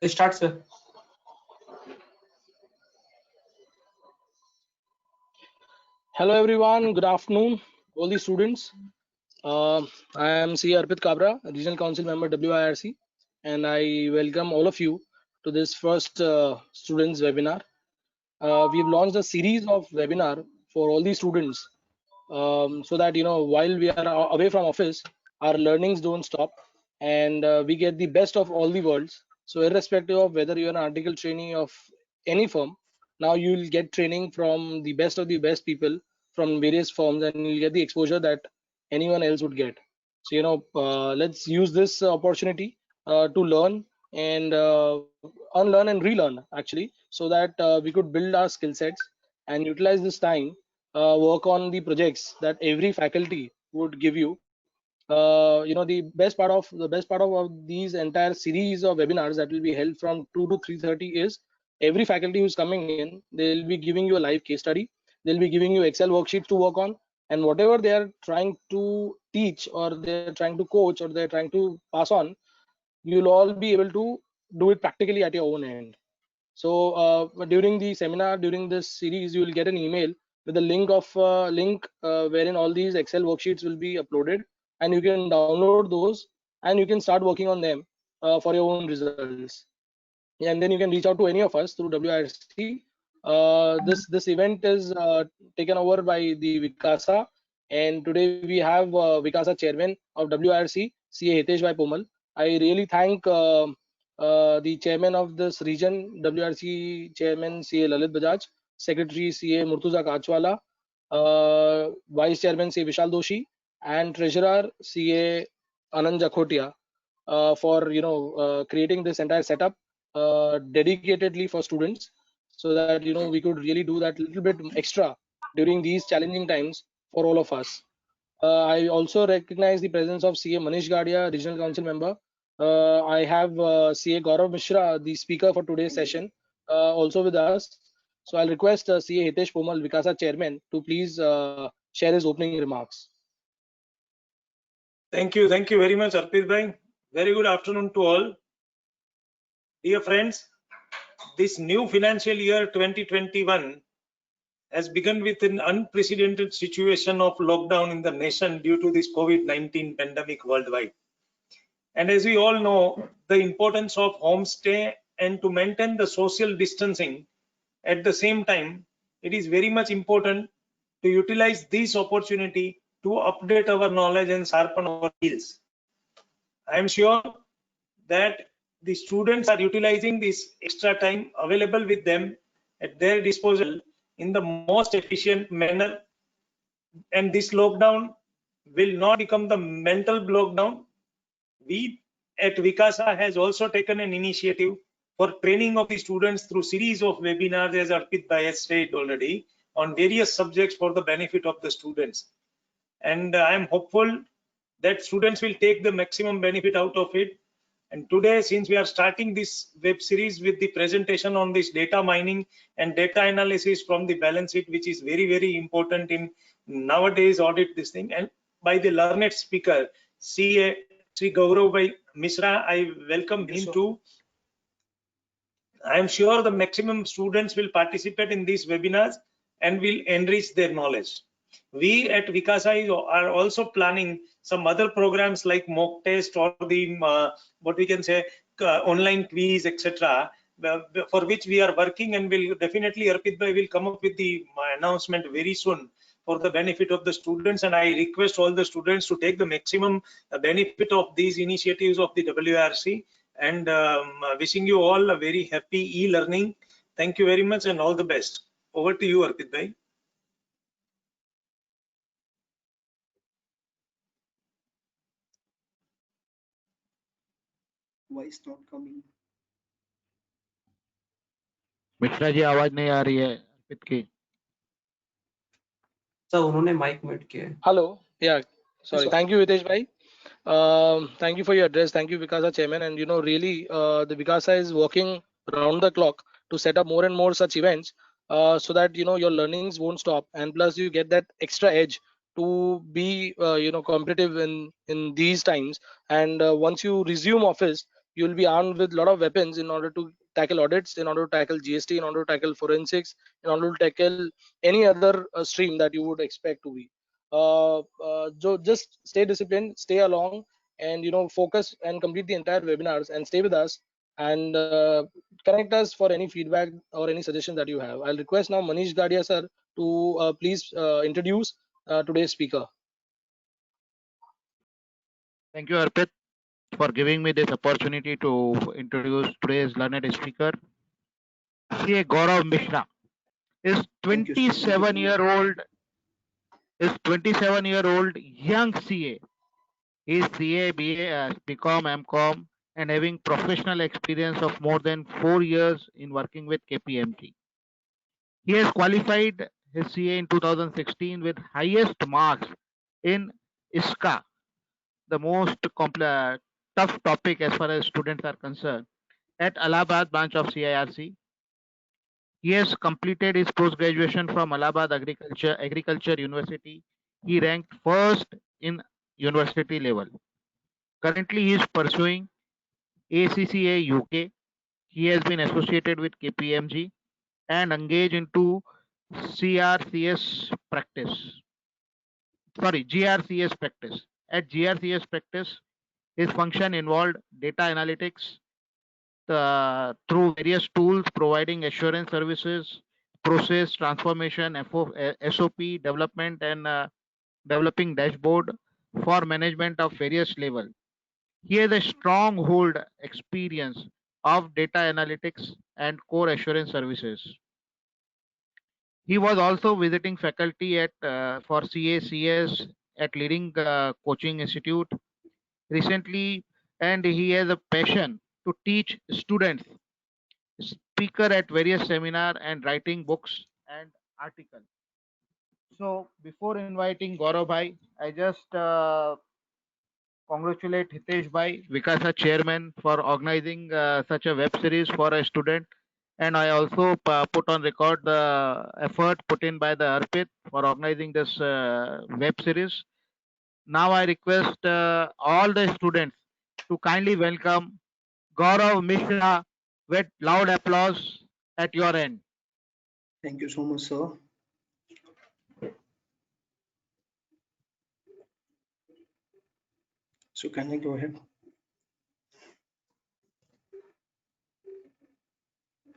Start, sir. Hello everyone, good afternoon, all the students. I am C. Arpit Kabra, Regional Council Member WIRC, and I welcome all of you to this first students webinar. We've launched a series of webinar for all the students so that while we are away from office, our learnings don't stop, and we get the best of all the worlds. So irrespective of whether you're an article trainee of any firm, now you'll get training from the best of the best people from various firms, and you'll get the exposure that anyone else would get. So let's use this opportunity to learn and unlearn and relearn actually, so that we could build our skill sets and utilize this time, work on the projects that every faculty would give you. The best part of these entire series of webinars that will be held from 2 to 3:30 is every faculty who's coming in, they'll be giving you a live case study. They'll be giving you Excel worksheets to work on, and whatever they are trying to teach, or they're trying to coach, or they're trying to pass on, you'll all be able to do it practically at your own end. So during the seminar, during this series, you will get an email with a link wherein all these Excel worksheets will be uploaded, and you can download those and you can start working on them for your own results. Yeah, and then you can reach out to any of us through WIRC. This event is taken over by the Vikasa, and today we have Vikasa chairman of WIRC, CA Hitesh Bhai Pomal. I really thank the chairman of this region, WRC chairman CA Lalit Bajaj, secretary CA Murtuza Kachwala, vice chairman CA Vishal Doshi, and treasurer CA Anand Jakhotia for creating this entire setup dedicatedly for students, so that we could really do that little bit extra during these challenging times for all of us. I also recognize the presence of CA Manish Gadia, Regional Council Member. I have CA Gaurav Mishra, the speaker for today's session, also with us. So I'll request CA Hitesh Pomal, Vikasa Chairman, to please share his opening remarks. Thank you very much, Arpit bhai. Very good afternoon to all. Dear friends, this new financial year 2021 has begun with an unprecedented situation of lockdown in the nation due to this COVID-19 pandemic worldwide. And as we all know, the importance of homestay and to maintain the social distancing, at the same time, it is very much important to utilize this opportunity to update our knowledge and sharpen our skills. I am sure that the students are utilizing this extra time available with them at their disposal in the most efficient manner, and this lockdown will not become the mental lockdown. We at Vikasa has also taken an initiative for training of the students through series of webinars, as Arpit bhai has said already, on various subjects for the benefit of the students. And I am hopeful that students will take the maximum benefit out of it. And today, since we are starting this web series with the presentation on this data mining and data analysis from the balance sheet, which is very, very important in nowadays audit this thing, and by the learned speaker, CA Sri Gaurav Bhai Mishra, I welcome him too. I am sure the maximum students will participate in these webinars and will enrich their knowledge. We at Vikasa are also planning some other programs like mock test or the what we can say online quiz, etc., for which we are working, and will definitely Arpit bhai will come up with the announcement very soon for the benefit of the students. And I request all the students to take the maximum benefit of these initiatives of the WRC, and wishing you all a very happy e-learning. Thank you very much and all the best. Over to you, Arpit bhai. Voice not coming. Mishra ji आवाज नहीं आ रही है अर्पित की. Sir उन्होंने mic mute किया है. Hello. Yeah. Sorry. Thank you, Hitesh bhai. Thank you for your address. Thank you, Vikasa chairman. And really, the Vikasa is working round the clock to set up more and more such events, so that your learnings won't stop, and plus you get that extra edge to be competitive in these times. And once you resume office, You will be armed with a lot of weapons in order to tackle audits, in order to tackle GST, in order to tackle forensics, in order to tackle any other stream that you would expect to be. So just stay disciplined, stay along, and focus and complete the entire webinars and stay with us, and connect us for any feedback or any suggestions that you have. I'll request now Manish Gadia sir to please introduce today's speaker. Thank you, Arpit, for giving me this opportunity to introduce today's learned speaker. CA Gaurav Mishra is 27-year-old. Is 27-year-old young CA. He is CA, BA, BCom, MCom, and having professional experience of more than 4 years in working with KPMG. He has qualified his CA in 2016 with highest marks in ISCA, the most tough topic as far as students are concerned, at Allahabad branch of CIRC. He has completed his post-graduation from Allahabad Agriculture University. He ranked first in university level. Currently, he is pursuing ACCA UK. He has been associated with KPMG and engaged into GRCS practice. At GRCS practice, his function involved data analytics through various tools, providing assurance services, process transformation, SOP development, and developing dashboard for management of various levels. He has a stronghold experience of data analytics and core assurance services. He was also visiting faculty at for CACS at leading coaching institute recently, and he has a passion to teach students, speaker at various seminar and writing books and articles. So before inviting Gaurav Bhai, I just congratulate Hitesh Bhai, Vikasa chairman, for organizing such a web series for a student. And I also put on record the effort put in by the Arpit for organizing this web series. Now I request all the students to kindly welcome Gaurav Mishra with loud applause at your end. Thank you so much, sir. So can I go ahead?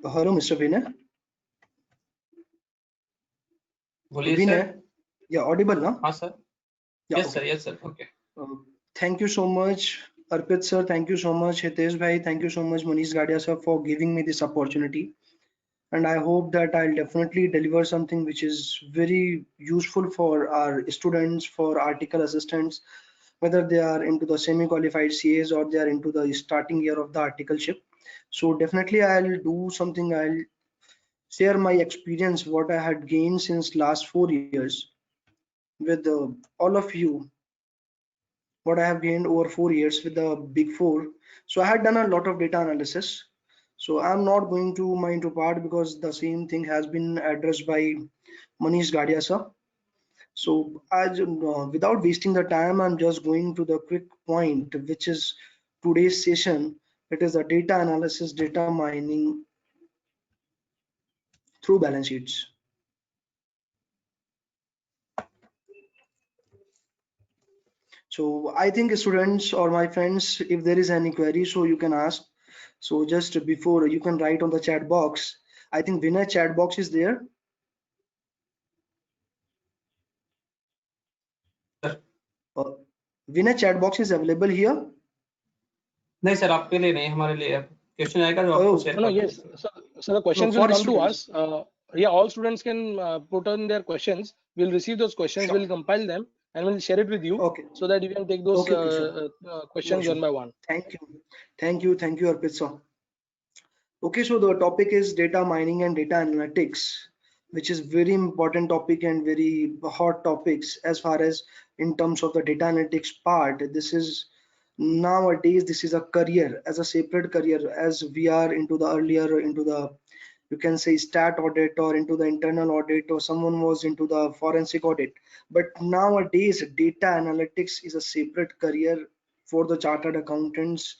Hello, Mr. Vinay. बोलिए Vinay, sir. yeah, audible now? हाँ sir. Yeah, Yes okay. sir. Yes sir. Okay. Thank you so much, Arpit sir. Thank you so much, Hitesh Bhai. Thank you so much, Manish Gadia sir, for giving me this opportunity. And I hope that I'll definitely deliver something which is very useful for our students, for article assistants, whether they are into the semi-qualified CAs or they are into the starting year of the articleship. So definitely I'll do something. I'll share my experience, what I had gained since last 4 years with all of you, what I have gained over 4 years with the Big Four. So I had done a lot of data analysis. So I'm not going to mind to part because the same thing has been addressed by Manish Gadia sir. So without wasting the time, I'm just going to the quick point, which is today's session. It is the data analysis, data mining through balance sheets. So I think students or my friends, if there is any query, so you can ask. So just before you can write on the chat box. I think Vinay chat box is there. Vinay chat box is available here. नहीं sir आपके लिए नहीं हमारे लिए question आएगा जो आपको share No, yes. So the questions will come to us. Yeah, all students can put on their questions. We'll receive those questions. Sure. We'll compile them and we'll share it with you. Okay. So that you can take those Okay, questions sure. one by one. Thank you, Arpit sir. Okay, so the topic is data mining and data analytics, which is very important topic and very hot topics as far as in terms of the data analytics part. This is nowadays, this is a career, as a separate career, as we are into the earlier into the, you can say, stat audit or into the internal audit, or someone was into the forensic audit. But nowadays data analytics is a separate career for the chartered accountants,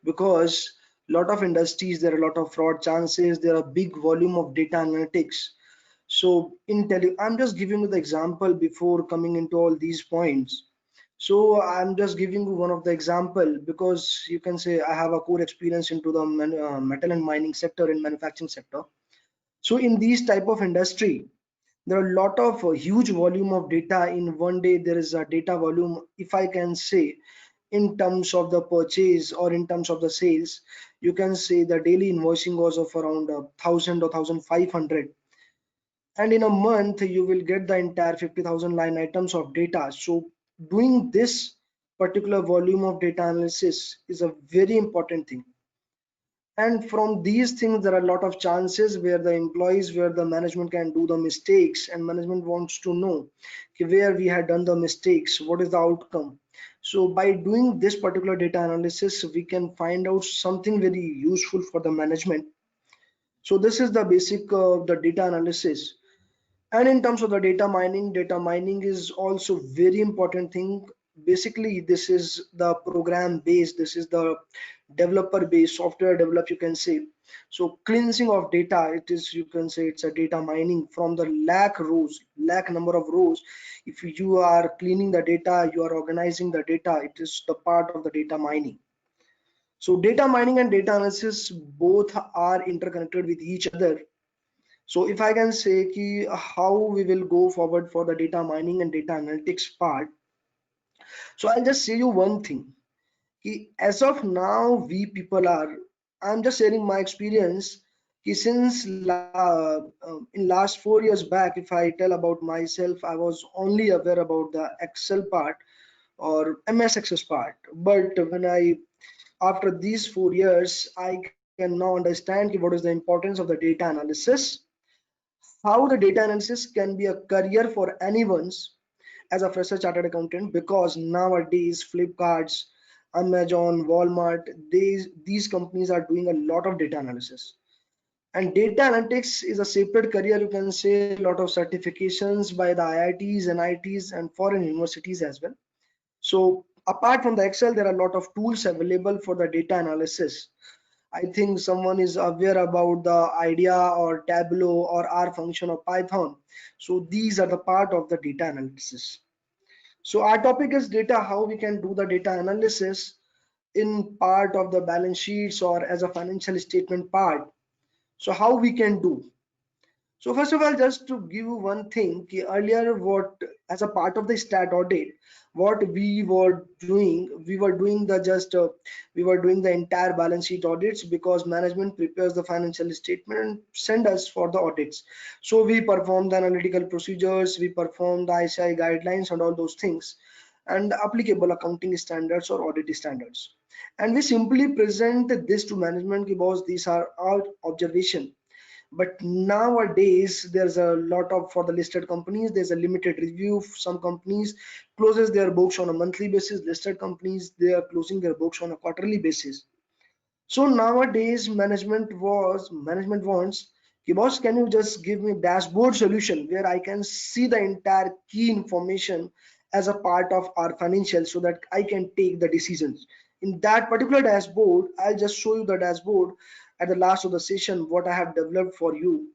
because Lot of industries, there are a lot of fraud chances, there are big volume of data analytics. So I'm just giving you the example before coming into all these points. So I'm just giving you one of the example because you can say I have a core experience into the metal and mining sector and manufacturing sector. So in these type of industry, there are a lot of huge volume of data in one day. There is a data volume, if I can say, in terms of the purchase or in terms of the sales, you can say the daily invoicing was of around 1,000 or 1,500, and in a month you will get the entire 50,000 line items of data. So doing this particular volume of data analysis is a very important thing, and from these things there are a lot of chances where the employees, where the management can do the mistakes, and management wants to know where we had done the mistakes, what is the outcome. So by doing this particular data analysis we can find out something very useful for the management. So this is the basic the data analysis. And in terms of the data mining is also very important thing. Basically this is the program based, this is the developer based, software develop, you can say. So cleansing of data, it is, you can say it's a data mining from the lakh number of rows. If you are cleaning the data, you are organizing the data, it is the part of the data mining. So data mining and data analysis both are interconnected with each other. So if I can say ki how we will go forward for the data mining and data analytics part, so I'll just say you one thing. Ki as of now, we people are, I'm just sharing my experience. Ki since in last 4 years back, if I tell about myself, I was only aware about the Excel part or MS Access part. But when after these 4 years, I can now understand ki what is the importance of the data analysis, how the data analysis can be a career for anyone's as a fresher chartered accountant, because nowadays Flipkarts, Amazon, Walmart, these companies are doing a lot of data analysis, and data analytics is a separate career, you can say. A lot of certifications by the IITs, NITs and foreign universities as well. So apart from the Excel, there are a lot of tools available for the data analysis. I think someone is aware about the idea or Tableau or R function or Python. So these are the part of the data analysis. So our topic is data, how we can do the data analysis in part of the balance sheets or as a financial statement part. So how we can do. So first of all, just to give you one thing, earlier what as a part of the stat audit, what we were doing the just we were doing the entire balance sheet audits, because management prepares the financial statement and send us for the audits. So we perform the analytical procedures, we perform the ICI guidelines and all those things, and applicable accounting standards or audit standards. And we simply present this to management because these are our observation. But nowadays there's a lot of, for the listed companies, there's a limited review. Some companies closes their books on a monthly basis, listed companies, they are closing their books on a quarterly basis. So nowadays management wants, "Okay, boss, can you just give me dashboard solution where I can see the entire key information as a part of our financials so that I can take the decisions." In that particular dashboard, I'll just show you the dashboard at the last of the session, what I have developed for you.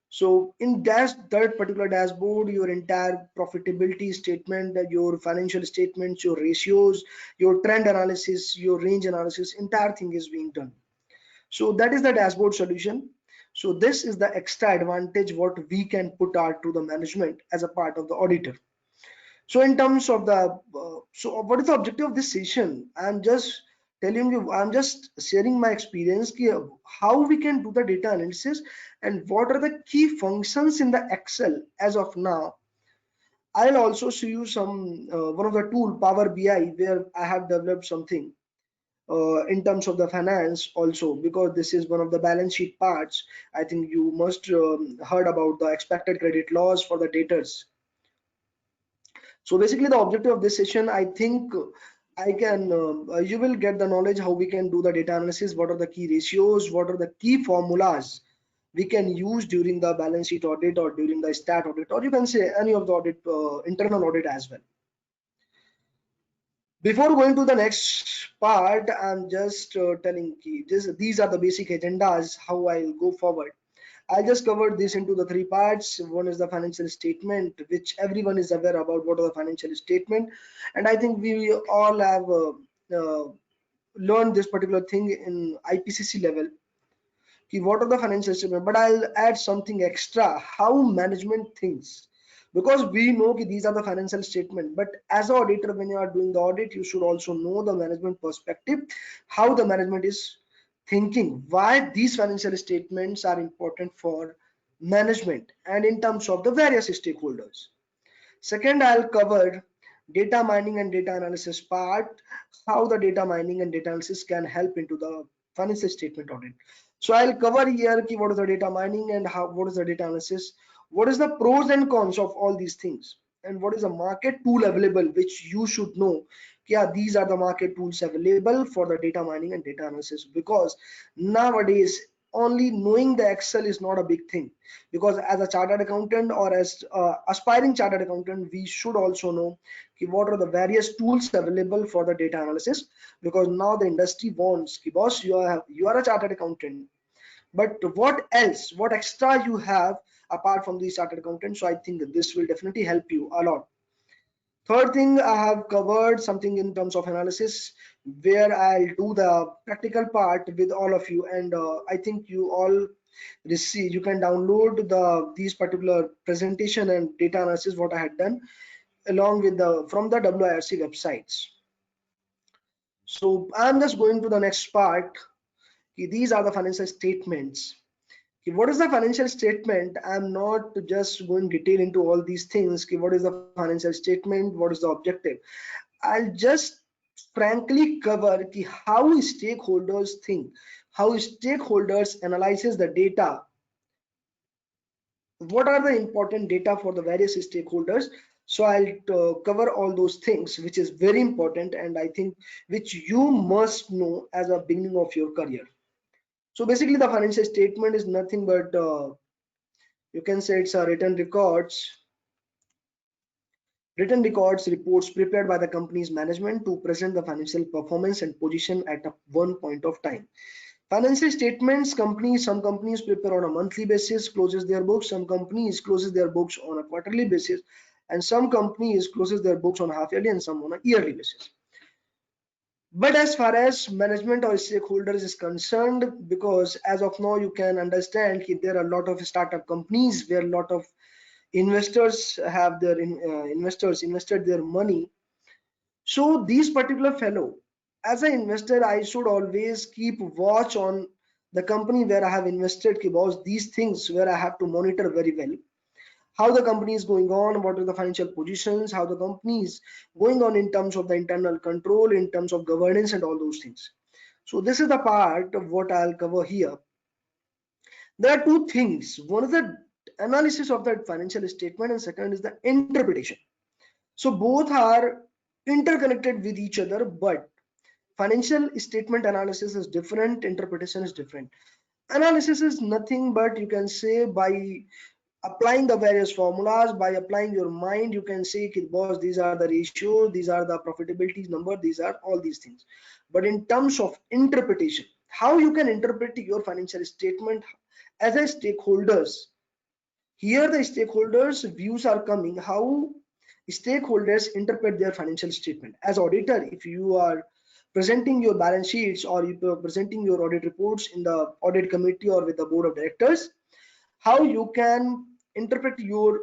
So in that particular dashboard, your entire profitability statement, your financial statements, your ratios, your trend analysis, your range analysis, entire thing is being done. So that is the dashboard solution. So this is the extra advantage what we can put out to the management as a part of the auditor. So in terms of the so what is the objective of this session? I'm just telling you, I'm just sharing my experience how we can do the data analysis and what are the key functions in the Excel as of now. I'll also show you some one of the tool, Power BI, where I have developed something in terms of the finance also, because this is one of the balance sheet parts. I think you must heard about the expected credit loss for the debtors. So basically the objective of this session, I think I can you will get the knowledge how we can do the data analysis, what are the key ratios, what are the key formulas we can use during the balance sheet audit or during the stat audit, or you can say any of the audit internal audit as well. Before going to the next part, I'm just telling you these are the basic agendas how I'll go forward. I just covered this into the three parts. One is the financial statement, which everyone is aware about what are the financial statement, and I think we all have learned this particular thing in IPCC level. What are the financial statement? But I'll add something extra: how management thinks, because we know these are the financial statement. But as an auditor, when you are doing the audit, you should also know the management perspective, how the management is thinking, why these financial statements are important for management and in terms of the various stakeholders. Second, I'll cover data mining and data analysis part, how the data mining and data analysis can help into the financial statement audit. So I'll cover here what is the data mining and what is the data analysis, what is the pros and cons of all these things, and what is the market tool available which you should know. Yeah, these are the market tools available for the data mining and data analysis, because nowadays only knowing the Excel is not a big thing, because as a chartered accountant or as aspiring chartered accountant, we should also know what are the various tools available for the data analysis, because now the industry wants boss, you are a chartered accountant, but what else, what extra you have apart from the chartered accountant. So I think that this will definitely help you a lot. Third thing, I have covered something in terms of analysis where I'll do the practical part with all of you, and I think you all receive, you can download these particular presentation and data analysis what I had done along with the from the WIRC websites. So I'm just going to the next part. These are the financial statements. What is the financial statement? I'm not just going detail into all these things. What is the financial statement? What is the objective? I'll just frankly cover how stakeholders think, how stakeholders analyzes the data, what are the important data for the various stakeholders. So I'll cover all those things, which is very important, and I think which you must know as a beginning of your career. So basically the financial statement is nothing but you can say it's a written records reports prepared by the company's management to present the financial performance and position at one point of time. Financial statements, some companies prepare on a monthly basis, closes their books. Some companies closes their books on a quarterly basis, and some companies closes their books on a half yearly and some on a yearly basis. But as far as management or stakeholders is concerned, because as of now you can understand there are a lot of startup companies where a lot of investors have their investors invested their money. So these particular fellow, as an investor, I should always keep watch on the company where I have invested, because these things where I have to monitor very well how the company is going on, what are the financial positions, how the company is going on in terms of the internal control, in terms of governance and all those things. So this is the part of what I'll cover here. There are two things. One is the analysis of the financial statement and second is the interpretation. So both are interconnected with each other, but financial statement analysis is different, interpretation is different. Analysis is nothing but you can say by applying the various formulas, by applying your mind, you can say, boss, these are the ratios, these are the profitability number, these are all these things. But in terms of interpretation, how you can interpret your financial statement as a stakeholders, here the stakeholders views are coming, how stakeholders interpret their financial statement. As auditor, if you are presenting your balance sheets or you are presenting your audit reports in the audit committee or with the board of directors, how you can interpret your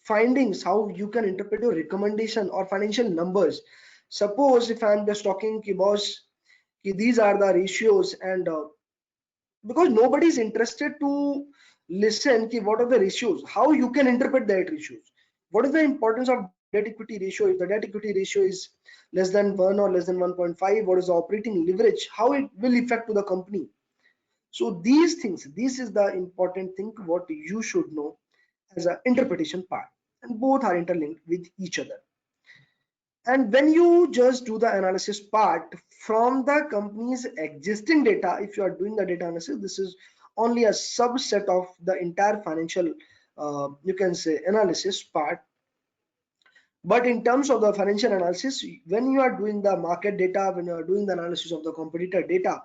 findings, how you can interpret your recommendation or financial numbers. Suppose if I'm just talking boss, these are the ratios, and because nobody is interested to listen what are the ratios, how you can interpret that ratios, what is the importance of debt equity ratio. If the debt equity ratio is less than 1 or less than 1.5, what is the operating leverage, how it will affect to the company. So these things, this is the important thing what you should know as an interpretation part, and both are interlinked with each other. And when you just do the analysis part from the company's existing data, if you are doing the data analysis, this is only a subset of the entire financial you can say analysis part. But in terms of the financial analysis, when you are doing the market data, when you are doing the analysis of the competitor data,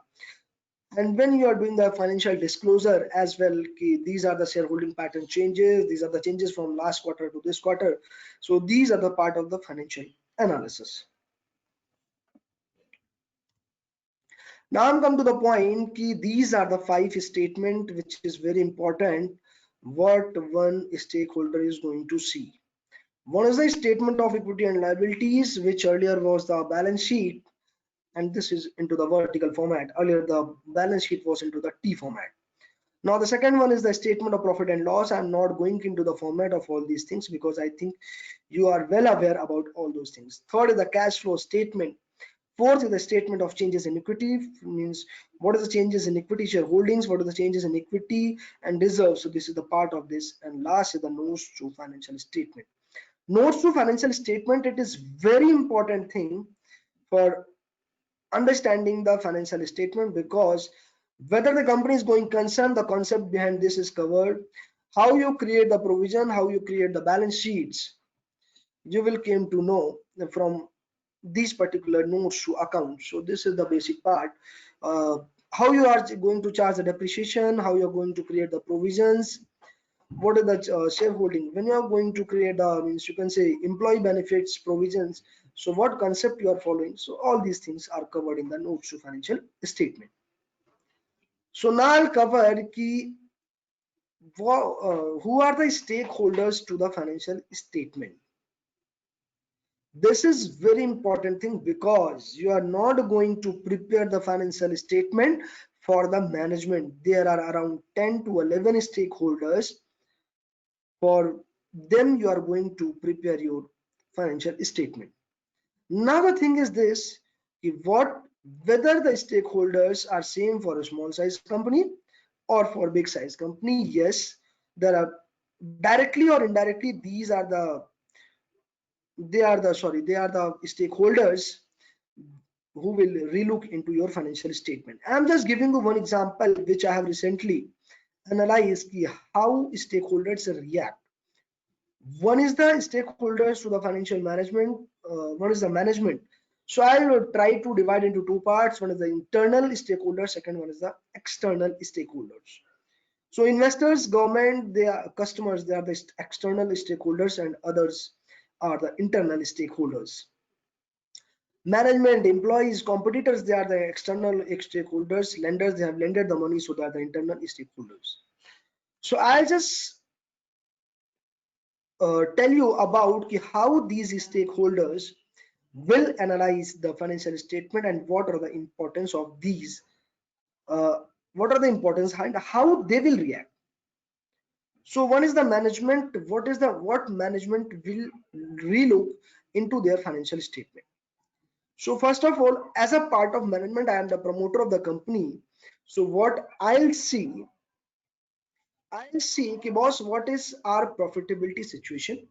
and when you are doing the financial disclosure as well, these are the shareholding pattern changes, these are the changes from last quarter to this quarter. So these are the part of the financial analysis. Now I'm come to the point ki these are the 5 statements which is very important what one stakeholder is going to see. One is the statement of equity and liabilities, which earlier was the balance sheet, and this is into the vertical format. Earlier the balance sheet was into the T format. Now the second one is the statement of profit and loss. I'm not going into the format of all these things because I think you are well aware about all those things. Third is the cash flow statement. Fourth is the statement of changes in equity, means what are the changes in equity shareholdings, what are the changes in equity and reserves. So this is the part of this. And last is the notes to financial statement. Notes to financial statement, it is very important thing for understanding the financial statement, because whether the company is going concern, the concept behind this is covered. How you create the provision, how you create the balance sheets, you will came to know from these particular notes to account. So this is the basic part. How you are going to charge the depreciation, how you are going to create the provisions, what are the shareholding, when you are going to create the means you can say employee benefits provisions, so what concept you are following. So all these things are covered in the notes to financial statement. So now I'll cover key who are the stakeholders to the financial statement. This is very important thing, because you are not going to prepare the financial statement for the management. There are around 10 to 11 stakeholders. For them you are going to prepare your financial statement. Now the thing is this, whether the stakeholders are same for a small size company or for big size company. Yes, there are directly or indirectly, these are the stakeholders who will relook into your financial statement. I'm just giving you one example which I have recently analyzed how stakeholders react. One is the stakeholders to the financial management, one is the management. So I'll try to divide into two parts. One is the internal stakeholders, second one is the external stakeholders. So investors, government, they are customers, they are the external stakeholders, and others are the internal stakeholders. Management, employees, competitors, they are the external stakeholders. Lenders, they have lended the money, so they are the internal stakeholders. So I'll just tell you about how these stakeholders will analyze the financial statement and what are the importance of these, what are the importance and how they will react. So one is the management. What management will relook into their financial statement. So first of all, as a part of management, I am the promoter of the company. So what I'll see, boss, what is our profitability situation?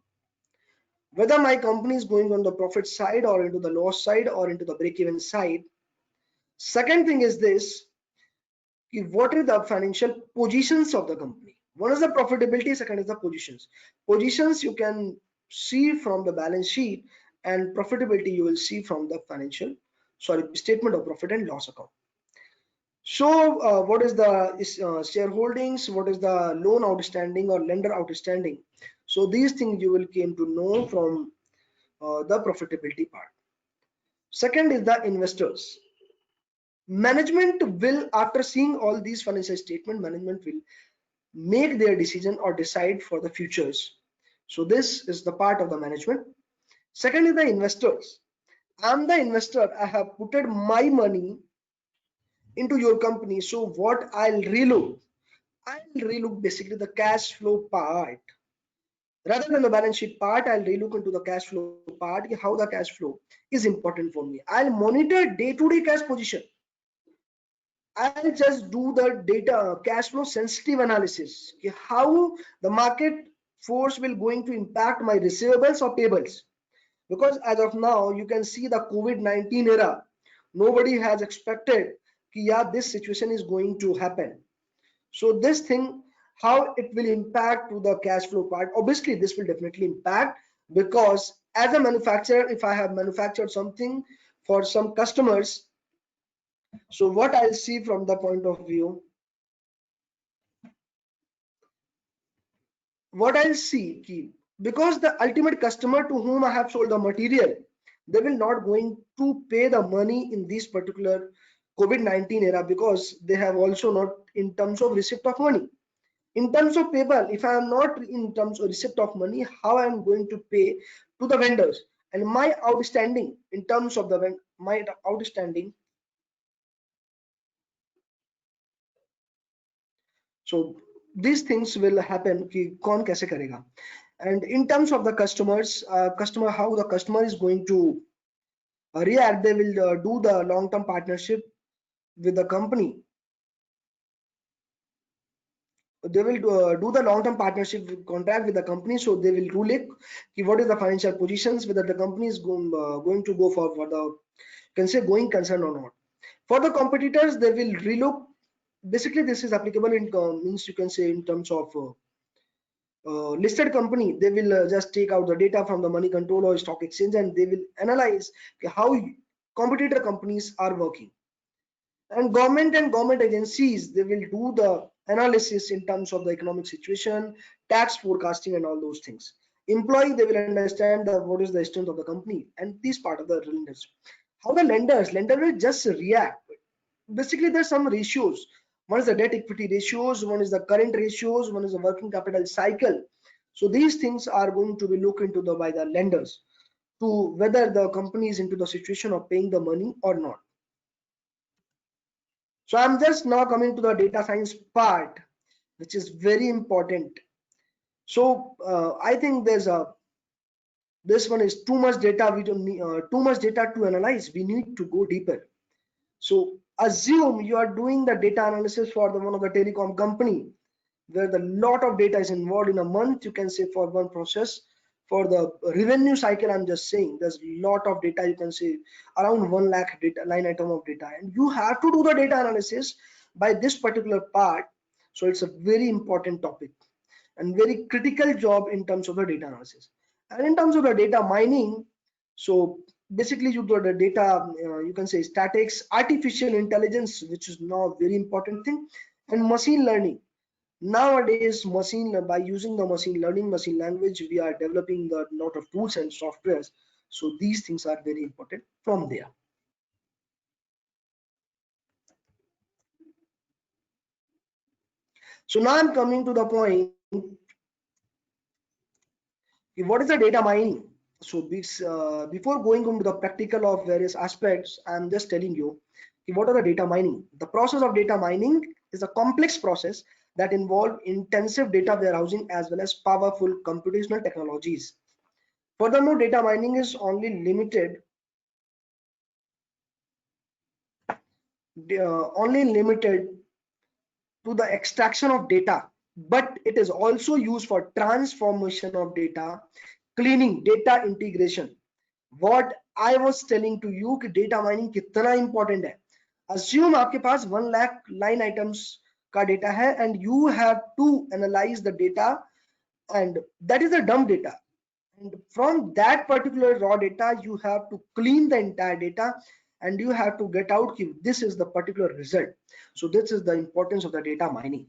Whether my company is going on the profit side or into the loss side or into the break-even side. Second thing is this, what are the financial positions of the company? One is the profitability, second is the positions. Positions you can see from the balance sheet, and profitability you will see from the statement of profit and loss account. So what is the shareholdings, what is the loan outstanding or lender outstanding? So these things you will came to know from the profitability part. Second is the investors. Management will, after seeing all these financial statements, management will make their decision or decide for the futures. So this is the part of the management. Second is the investors. I'm the investor. I have put my money into your company. So what I'll relook basically the cash flow part. Rather than the balance sheet part, I'll relook into the cash flow part, how the cash flow is important for me. I'll monitor day-to-day cash position. I'll just do the data cash flow sensitive analysis, how the market force will going to impact my receivables or payables. Because as of now, you can see the COVID-19 era, nobody has expected this situation is going to happen. So this thing, how it will impact to the cash flow part, obviously this will definitely impact, because as a manufacturer, if I have manufactured something for some customers, so what I'll see from the point of view, what I'll see ki, because the ultimate customer to whom I have sold the material, they will not going to pay the money in this particular COVID-19 era, because they have also not in terms of receipt of money. In terms of payable, if I am not in terms of receipt of money, how I am going to pay to the vendors? And my outstanding in terms of the my outstanding, so these things will happen कि कौन कैसे करेगा. And in terms of the customers, how the customer is going to react, they will do the long-term partnership with the company. They will do the long-term partnership contract with the company, so they will rule it what is the financial positions, whether the company is going to go for the can say going concern or not. For the competitors, they will relook. Basically, this is applicable in means you can say in terms of listed company. They will just take out the data from the money control or stock exchange, and they will analyze how competitor companies are working. And government agencies, they will do the analysis in terms of the economic situation, tax forecasting, and all those things. Employee, they will understand what is the strength of the company, and this part of the lenders. How the lender will just react. Basically, there's some ratios. One is the debt equity ratios, one is the current ratios, one is the working capital cycle. So these things are going to be looked into by the lenders to whether the company is into the situation of paying the money or not. So I'm just now coming to the data science part, which is very important. So I think this one is too much data. We don't need too much data to analyze. We need to go deeper. So assume you are doing the data analysis for one of the telecom company, where the lot of data is involved in a month. You can say for one process. For the revenue cycle, I'm just saying there's a lot of data. You can say around 1 lakh data line item of data, and you have to do the data analysis by this particular part. So it's a very important topic and very critical job in terms of the data analysis. And in terms of the data mining, so basically you do the data, you can say statics, artificial intelligence, which is now a very important thing, and machine learning. Nowadays, by using the machine learning, machine language, we are developing the lot of tools and softwares. So these things are very important from there. So now I'm coming to the point. What is the data mining? So this, before going into the practical of various aspects, I'm just telling you what are the data mining. The process of data mining is a complex process that involve intensive data warehousing as well as powerful computational technologies. Furthermore, data mining is only limited to the extraction of data, but it is also used for transformation of data, cleaning, data integration. What I was telling to you कि data mining कितना important है. Assume आपके पास 1 lakh line items का data है, and you have to analyze the data, and that is the dump data. And from that particular raw data, you have to clean the entire data, and you have to get out this is the particular result. So this is the importance of the data mining.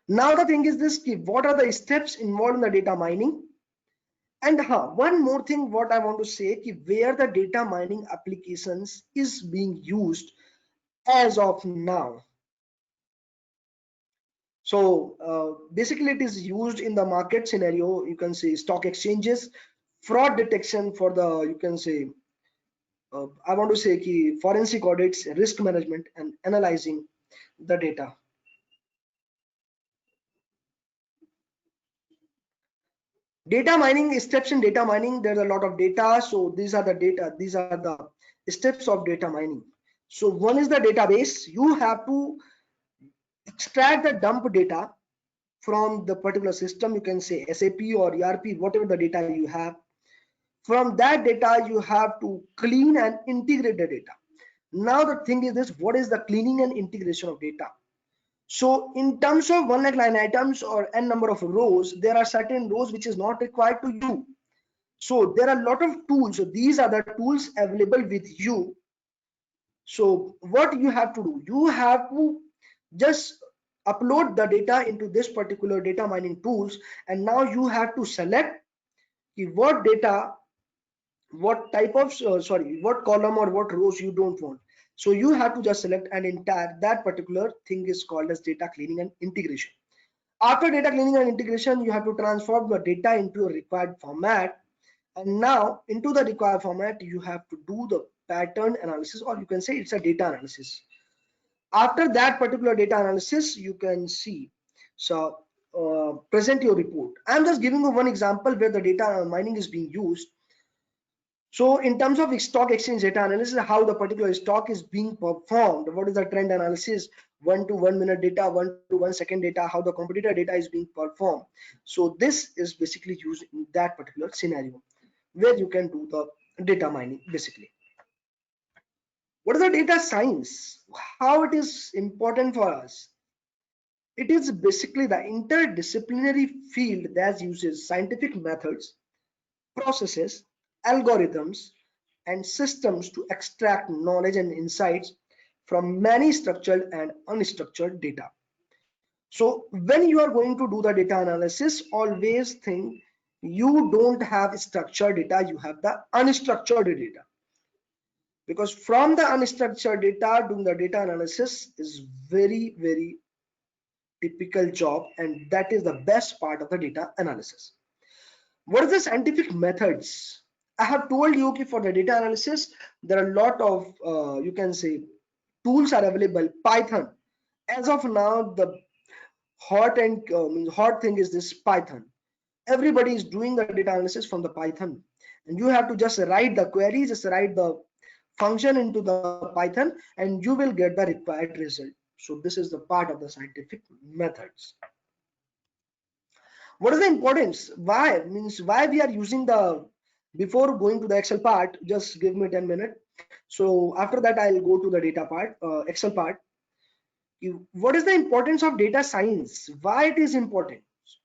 Now the thing is this, what are the steps involved in the data mining? And one more thing what I want to say, where the data mining applications is being used as of now. So basically it is used in the market scenario. You can say stock exchanges, fraud detection for the, you can say, I want to say forensic audits, risk management, and analyzing the data. Data mining steps in data mining, there's a lot of data. So these are the data, these are the steps of data mining. So one is the database. You have to extract the dump data from the particular system. You can say SAP or ERP, whatever the data you have. From that data, you have to clean and integrate the data. Now the thing is this, what is the cleaning and integration of data? So in terms of 1 lakh line items or n number of rows, there are certain rows which is not required to you. So there are a lot of tools. So these are the tools available with you. So what you have to do, you have to just upload the data into this particular data mining tools, and now you have to select what data, what type of what column or what rows you don't want. So you have to just select an entire, that particular thing is called as data cleaning and integration. After data cleaning and integration, you have to transform the data into a required format, and now into the required format you have to do the pattern analysis, or you can say it's a data analysis. After that particular data analysis, you can see, so present your report. I'm just giving you one example where the data mining is being used. So in terms of stock exchange data analysis, how the particular stock is being performed, what is the trend analysis, 1 to 1 minute data, 1 to 1 second data, how the competitor data is being performed. So this is basically used in that particular scenario where you can do the data mining basically. What is the data science? How it is important for us? It is basically the interdisciplinary field that uses scientific methods, processes, algorithms, and systems to extract knowledge and insights from many structured and unstructured data. So when you are going to do the data analysis, always think you don't have structured data, you have the unstructured data. Because from the unstructured data, doing the data analysis is very, very typical job, and that is the best part of the data analysis. What are the scientific methods? I have told you, okay, for the data analysis, there are a lot of, you can say, tools are available. Python. As of now, the hot and hot thing is this Python. Everybody is doing the data analysis from the Python. And you have to just write the queries, just write the function into the Python, and you will get the required result. So this is the part of the scientific methods. What is the importance? Why? Means why we are using the, before going to the Excel part, just give me 10 minutes. So after that, I'll go to the data part, Excel part. What is the importance of data science? Why it is important?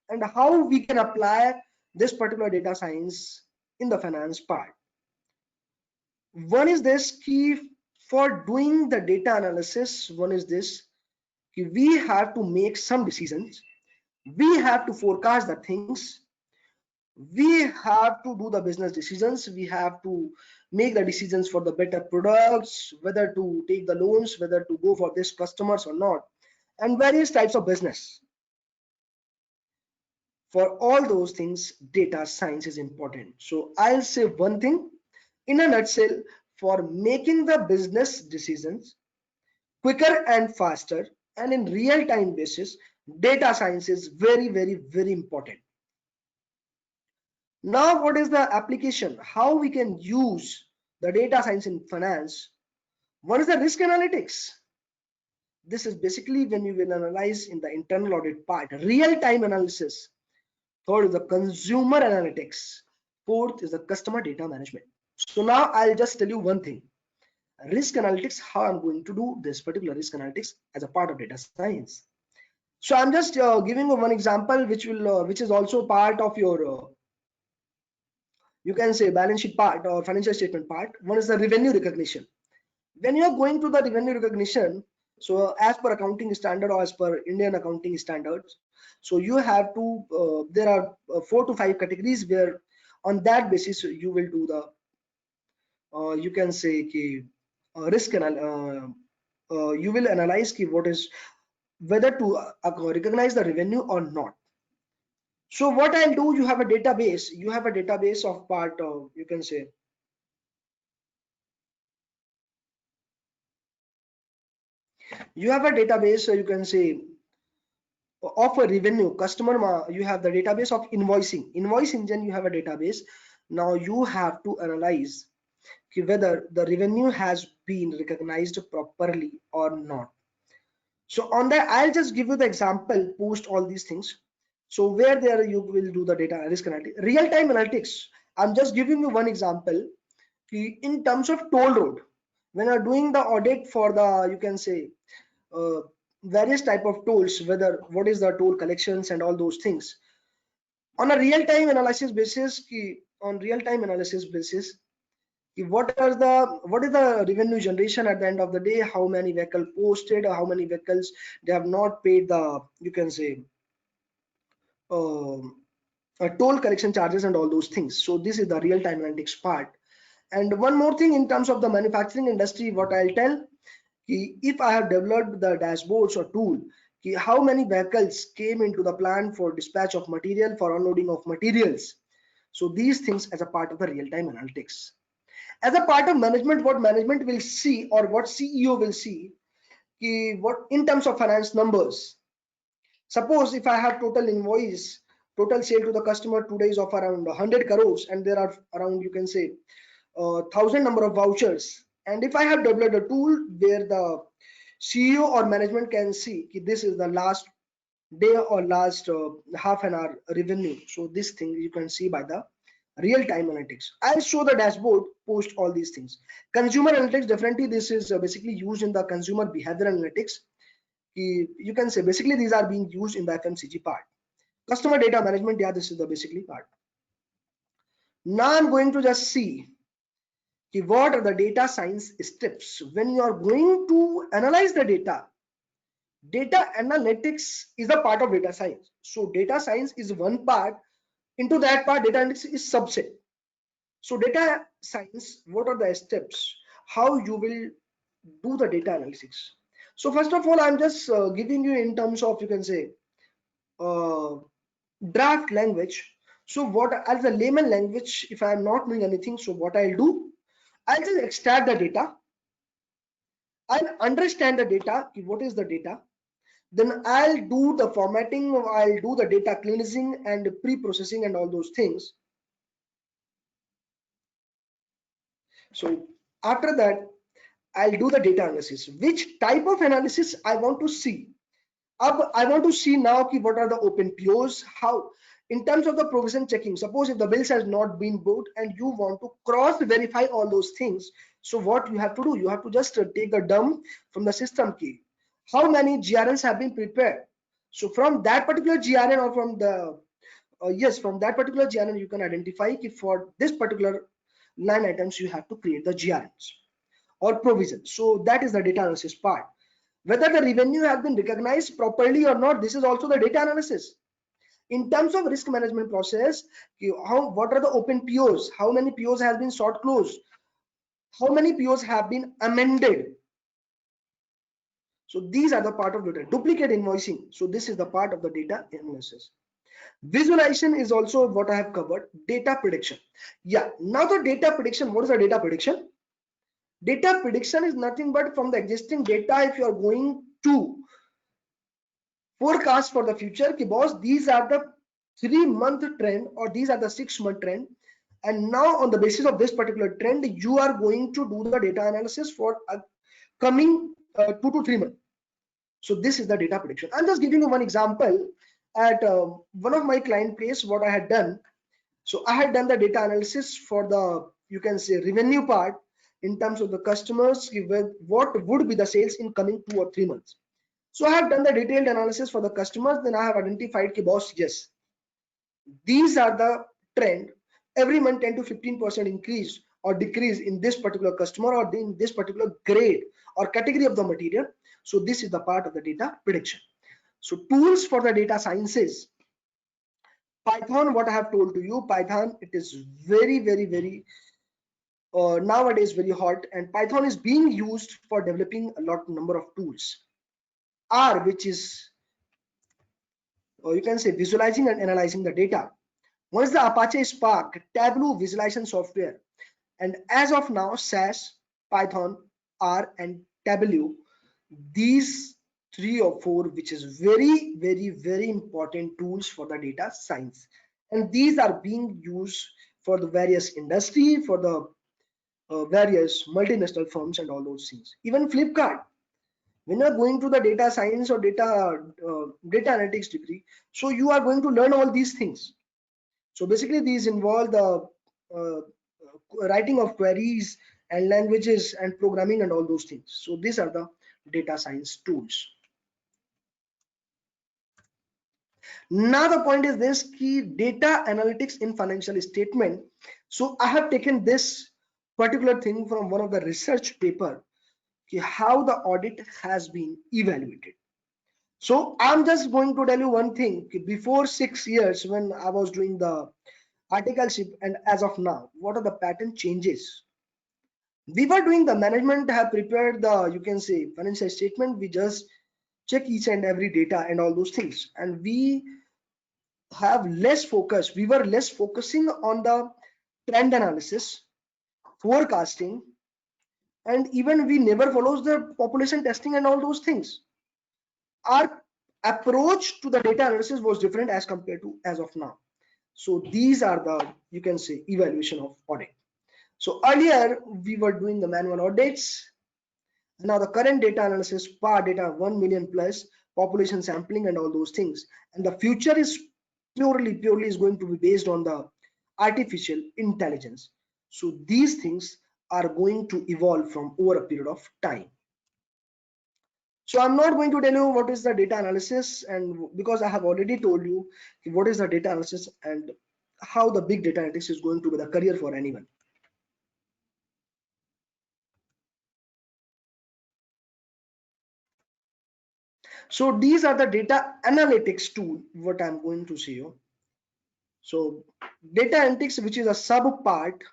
And how we can apply this particular data science in the finance part. One is this key for doing the data analysis. One is this, we have to make some decisions. We have to forecast the things. We have to do the business decisions. We have to make the decisions for the better products, whether to take the loans, whether to go for this customers or not, and various types of business. For all those things, data science is important. So I'll say one thing in a nutshell: for making the business decisions quicker and faster and in real-time basis, data science is very, very, very important. Now, what is the application? How we can use the data science in finance? What is the risk analytics? This is basically when you will analyze in the internal audit part, real-time analysis. Third is the consumer analytics. Fourth is the customer data management. So now I'll just tell you one thing. Risk analytics, how I'm going to do this particular risk analytics as a part of data science. So I'm just giving you one example which is also part of your you can say balance sheet part or financial statement part. One is the revenue recognition. When you are going to the revenue recognition, so as per accounting standard or as per Indian accounting standards, so you have to there are 4 to 5 categories where on that basis you will do the you can say risk you will analyze what is whether to recognize the revenue or not. So what I'll do, you have a database of part you can say you have a database, so you can say of a revenue customer. You have the database of invoice engine, you have a database. Now you have to analyze whether the revenue has been recognized properly or not. So on that, I'll just give you the example post all these things. So where there you will do the data risk analytics, real-time analytics. I'm just giving you one example. In terms of toll road, when you're doing the audit for the, you can say various type of tools, whether what is the tool collections and all those things on a real-time analysis basis. On real-time analysis basis, what is the revenue generation at the end of the day, how many vehicle posted, or how many vehicles they have not paid the, you can say, toll collection charges and all those things. So this is the real-time analytics part. And one more thing in terms of the manufacturing industry, what I'll tell, if I have developed the dashboards or tool, how many vehicles came into the plant for dispatch of material, for unloading of materials. So these things as a part of the real-time analytics. As a part of management, what management will see, or what CEO will see, what in terms of finance numbers. Suppose if I have total invoice, total sale to the customer today is of around 100 crores, and there are around, you can say, 1,000 number of vouchers. And if I have developed a tool where the CEO or management can see this is the last day or last half an hour revenue. So this thing you can see by the real-time analytics. I'll show the dashboard post all these things. Consumer analytics, definitely this is basically used in the consumer behavior analytics. You can say basically these are being used in the FMCG part. Customer data management, yeah, this is the basically part. Now I'm going to just see what are the data science steps when you are going to analyze the data. Data analytics is a part of data science. So data science is one part. Into that part, data analytics is subset. So data science, what are the steps? How you will do the data analytics? So first of all, I'm just giving you in terms of, you can say, draft language. So what, as a layman language, if I'm not doing anything, so what I'll do, I'll just extract the data. I'll understand the data, what is the data. Then I'll do the formatting, I'll do the data cleansing and pre-processing and all those things. So after that, I'll do the data analysis. Which type of analysis I want to see? I want to see now what are the open POs, how in terms of the provision checking. Suppose if the bills has not been booked and you want to cross verify all those things. So what you have to do, you have to just take the dump from the system key. How many GRNs have been prepared? So from that particular GRN or from the from that particular GRN you can identify if for this particular line items you have to create the GRNs or provisions. So that is the data analysis part. Whether the revenue has been recognized properly or not, this is also the data analysis. In terms of risk management process, what are the open POs? How many POs has been sought closed? How many POs have been amended? So these are the part of data. Duplicate invoicing. So this is the part of the data analysis. Visualization is also what I have covered. Data prediction. Yeah, now the data prediction. What is the data prediction? Data prediction is nothing but from the existing data, if you are going to forecast for the future, boss, these are the 3-month trend or these are the 6-month trend, and now on the basis of this particular trend you are going to do the data analysis for coming 2 to 3 months. So this is the data prediction. I'm just giving you one example. At one of my client place, what I had done, so I had done the data analysis for the, you can say, revenue part in terms of the customers, with what would be the sales in coming 2 or 3 months. So I have done the detailed analysis for the customers. Then I have identified, boss, yes, these are the trend. Every month 10 to 15% increase or decrease in this particular customer or in this particular grade or category of the material. So this is the part of the data prediction. So tools for the data sciences. Python, what I have told to you, Python, it is very nowadays very hot, and Python is being used for developing a lot number of tools. R, which is, or you can say, visualizing and analyzing the data. One is the Apache Spark, Tableau visualization software, and as of now, SAS, Python, R, and Tableau, these 3 or 4, which is very important tools for the data science, and these are being used for the various industry, for the various multinational firms and all those things. Even Flipkart, when you are going to the data science or data analytics degree, so you are going to learn all these things. So basically these involve the writing of queries and languages and programming and all those things. So these are the data science tools. Now the point is this key data analytics in financial statement. So I have taken this particular thing from one of the research paper, how the audit has been evaluated. So I'm just going to tell you one thing. Before 6 years when I was doing the articleship and as of now, what are the pattern changes? We were doing the management have prepared the, you can say, financial statement. We just check each and every data and all those things. And we have less focus. We were less focusing on the trend analysis, forecasting, and even we never follows the population testing and all those things. Our approach to the data analysis was different as compared to as of now. So these are the, you can say, evaluation of audit. So earlier we were doing the manual audits. Now the current data analysis, PAR data, 1 million plus population sampling and all those things. And the future is purely is going to be based on the artificial intelligence. So these things are going to evolve from over a period of time. So I'm not going to tell you what is the data analysis, and because I have already told you what is the data analysis and how the big data analytics is going to be the career for anyone. So these are the data analytics tool, what I'm going to say you. So data analytics, which is a sub part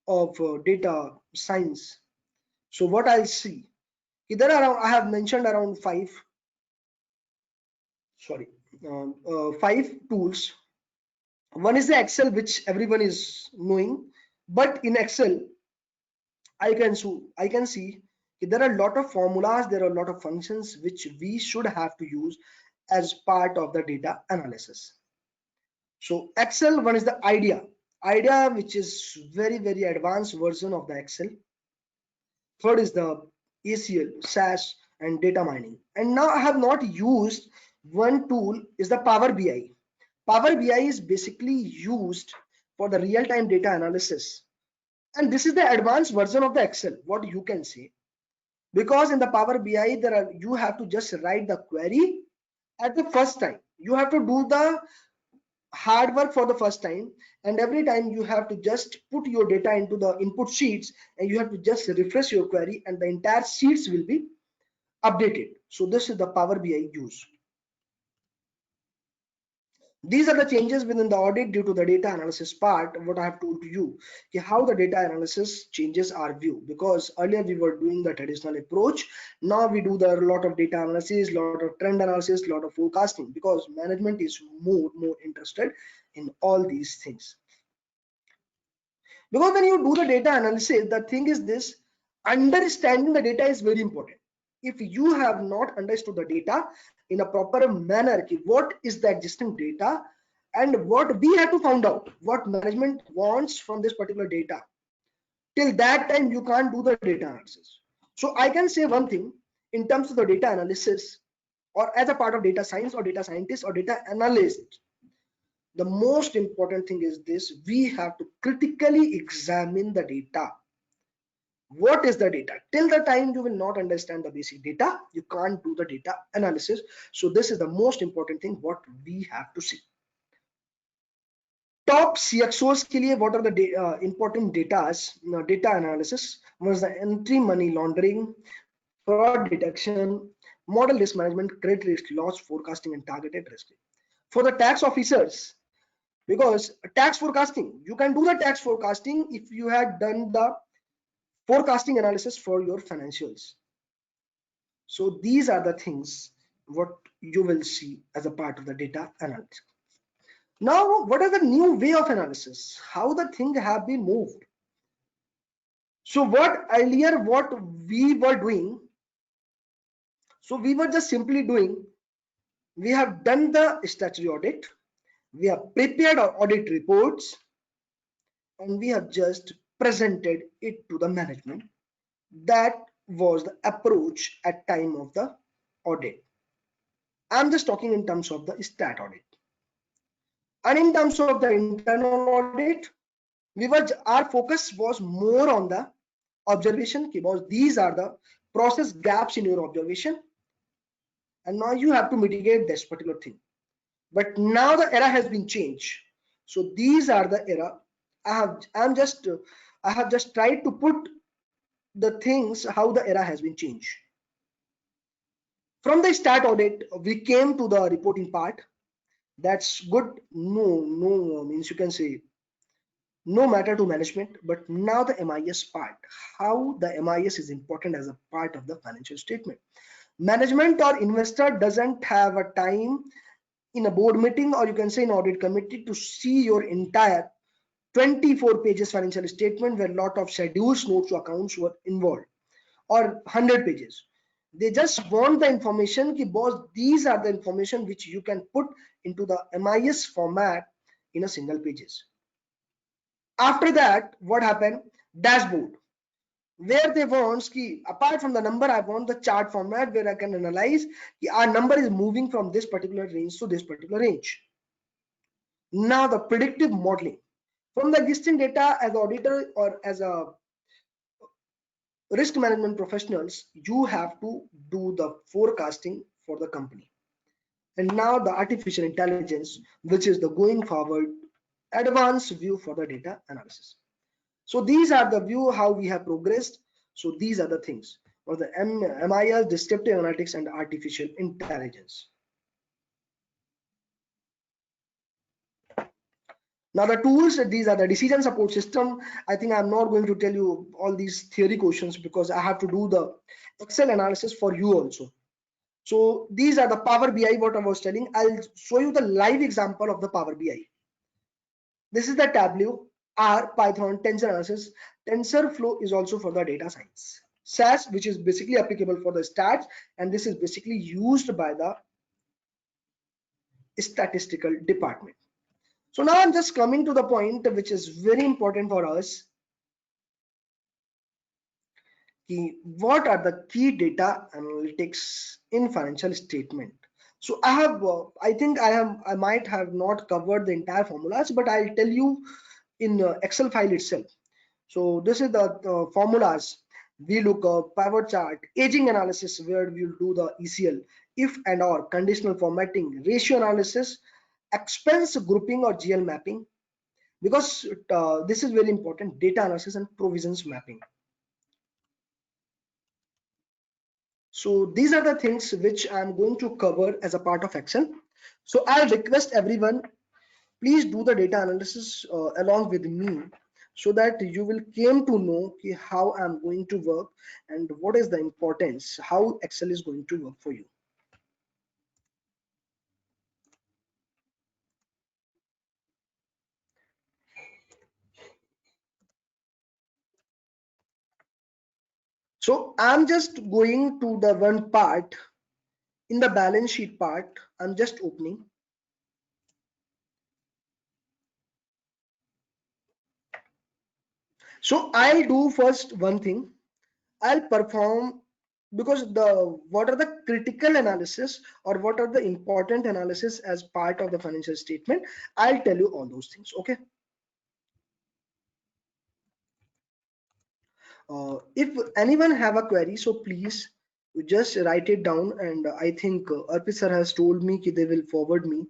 of data science. So what I'll see, there are, I have mentioned around five tools. One is the Excel, which everyone is knowing, but in Excel I can see there are a lot of formulas, there are a lot of functions which we should have to use as part of the data analysis. So Excel, one is the idea which is very advanced version of the Excel. Third is the ACL, SAS, and data mining. And now I have not used one tool is the Power BI. Power BI is basically used for the real-time data analysis. And this is the advanced version of the Excel, what you can say. Because in the Power BI, you have to just write the query at the first time. You have to do the hard work for the first time, and every time you have to just put your data into the input sheets and you have to just refresh your query and the entire sheets will be updated. So this is the Power BI use. These are the changes within the audit due to the data analysis part. What I have told to you, how the data analysis changes our view, because earlier we were doing the traditional approach. Now we do the lot of data analysis, lot of trend analysis, lot of forecasting, because management is more interested in all these things. Because when you do the data analysis, the thing is this, understanding the data is very important. If you have not understood the data in a proper manner, what is the existing data and what we have to find out, what management wants from this particular data, till that time you can't do the data analysis. So I can say one thing in terms of the data analysis, or as a part of data science or data scientist or data analyst, the most important thing is this: we have to critically examine the data. What is the data? Till the time you will not understand the basic data, you can't do the data analysis. So this is the most important thing what we have to see. Top CXOs के लिए what are the important data analysis? One is the anti-money laundering, fraud detection, model risk management, credit risk, loss forecasting, and targeted risk. For the tax officers, because tax forecasting, you can do the tax forecasting if you had done the forecasting analysis for your financials. So these are the things what you will see as a part of the data analytics. Now, what are the new way of analysis? How the thing have been moved? So what we were doing, so we were just simply doing, we have done the statutory audit, we have prepared our audit reports, and we have just presented it to the management. That was the approach at time of the audit. I'm just talking in terms of the stat audit. And in terms of the internal audit, our focus was more on the observation, because these are the process gaps in your observation, and now you have to mitigate this particular thing. But now the era has been changed. So these are the era. I have just tried to put the things how the era has been changed. From the start audit, we came to the reporting part. That's good. No means you can say no matter to management, but now the MIS part, how the MIS is important as a part of the financial statement. Management or investor doesn't have a time in a board meeting, or you can say in audit committee, to see your entire 24 pages financial statement where a lot of schedules, notes to accounts were involved, or 100 pages. They just want the information ki boss, these are the information which you can put into the MIS format in a single pages. After that, what happened? Dashboard, where they want ki apart from the number, I want the chart format where I can analyze ki our number is moving from this particular range to this particular range. Now the predictive modeling from the existing data, as auditor or as a risk management professionals, you have to do the forecasting for the company. And now the artificial intelligence, which is the going forward advanced view for the data analysis. So these are the view how we have progressed. So these are the things for the MIS, descriptive analytics, and artificial intelligence. Now the tools, these are the decision support system. I think I'm not going to tell you all these theory questions because I have to do the Excel analysis for you also. So these are the Power BI, what I was telling. I'll show you the live example of the Power BI. This is the Tableau, R, Python, tensor analysis. TensorFlow is also for the data science. SAS, which is basically applicable for the stats, and this is basically used by the statistical department. So now I'm just coming to the point which is very important for us. What are the key data analytics in financial statement? So I think I might have not covered the entire formulas, but I'll tell you in Excel file itself. So this is the formulas. VLOOKUP, pivot chart, aging analysis, where we'll do the ECL, if and or, conditional formatting, ratio analysis, expense grouping or GL mapping, because this is very important, data analysis and provisions mapping. So these are the things which I'm going to cover as a part of Excel. So I'll request everyone, please do the data analysis along with me, so that you will came to know how I'm going to work and what is the importance, how Excel is going to work for you. So I'm just going to the one part in the balance sheet part. I'm just opening. So I'll do first one thing. I'll perform, because what are the critical analysis or what are the important analysis as part of the financial statement, I'll tell you all those things. Okay. If anyone have a query, so please just write it down, and I think Arpit sir has told me that they will forward me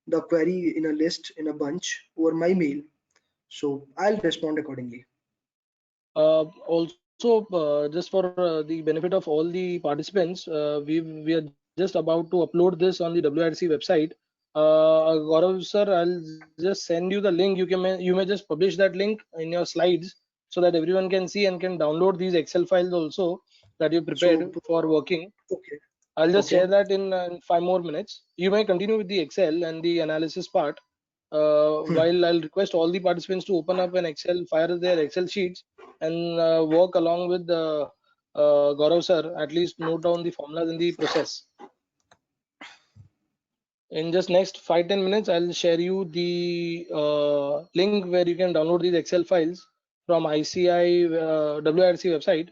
the query in a list, in a bunch, over my mail, so I'll respond accordingly. Also, just for the benefit of all the participants, we are just about to upload this on the WRC website. Gaurav sir, I'll just send you the link. You may just publish that link in your slides so that everyone can see and can download these Excel files also that you prepared for working. Okay. I'll just share that in 5 more minutes. You may continue with the Excel and the analysis part. While I'll request all the participants to open up an Excel, fire their Excel sheets, and work along with Gaurav sir. At least note down the formulas in the process. In just next 5-10 minutes, I'll share you the link where you can download these Excel files from ICI WRC website,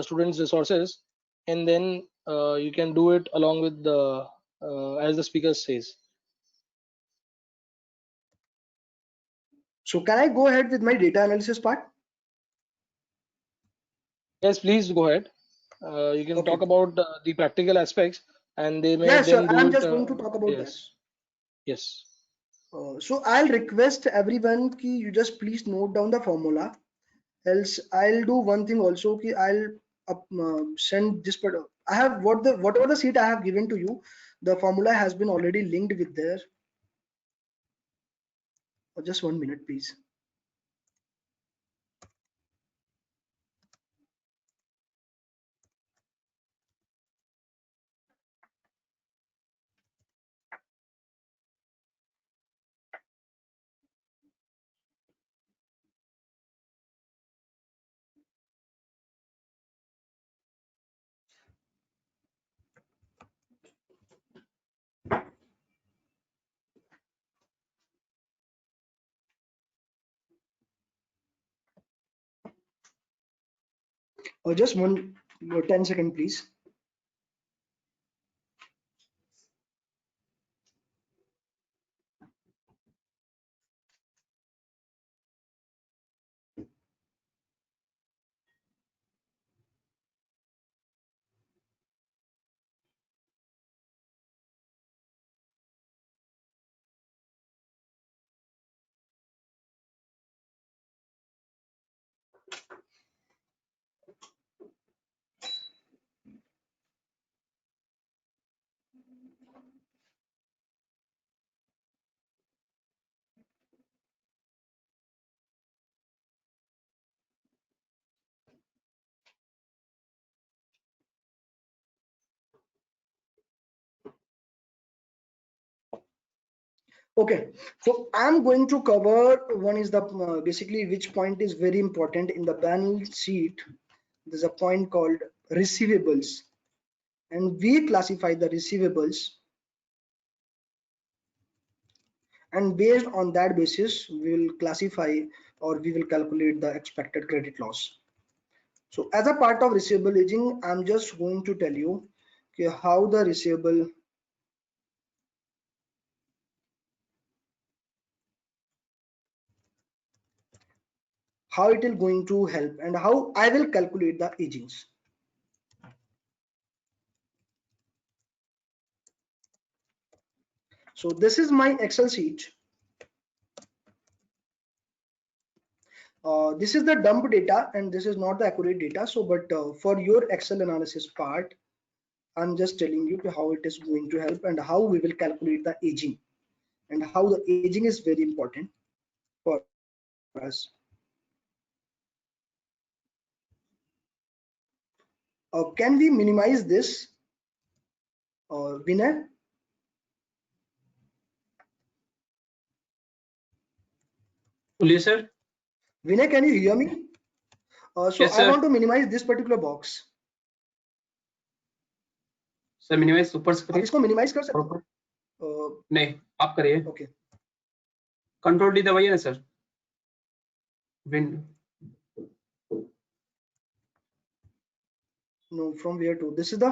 students resources, and then you can do it along with the as the speaker says. So can I go ahead with my data analysis part? Yes, please go ahead. You can talk about the practical aspects, and they may Yeah, then sure. do I'm it. just going to talk about Yes. Yes. So I'll request everyone ki you just please note down the formula. Else I'll do one thing also ki I'll send this. But I have whatever the sheet I have given to you, the formula has been already linked with there. Just 1 minute, please. Just 10 seconds, please. Okay, so I'm going to cover one is the basically which point is very important in the balance sheet. There's a point called receivables, and we classify the receivables, and based on that basis, we will classify or we will calculate the expected credit loss. So as a part of receivable aging, I'm just going to tell you okay, how the receivable how it is going to help and how I will calculate the agings. So this is my Excel sheet. This is the dump data and this is not the accurate data. So, but for your Excel analysis part, I'm just telling you how it is going to help and how we will calculate the aging and how the aging is very important for us. Can we minimize this, Vinay? बोलिए sir. Vinay, can you hear me? So Yes, I sir. want to minimize this particular box. Sir minimize ऊपर से आप करिए. इसको minimize कर सकते ऊपर. हो? नहीं, आप करिए. Okay. कंट्रोल डी दबाइए ना sir. Window. No, from where to? This is the.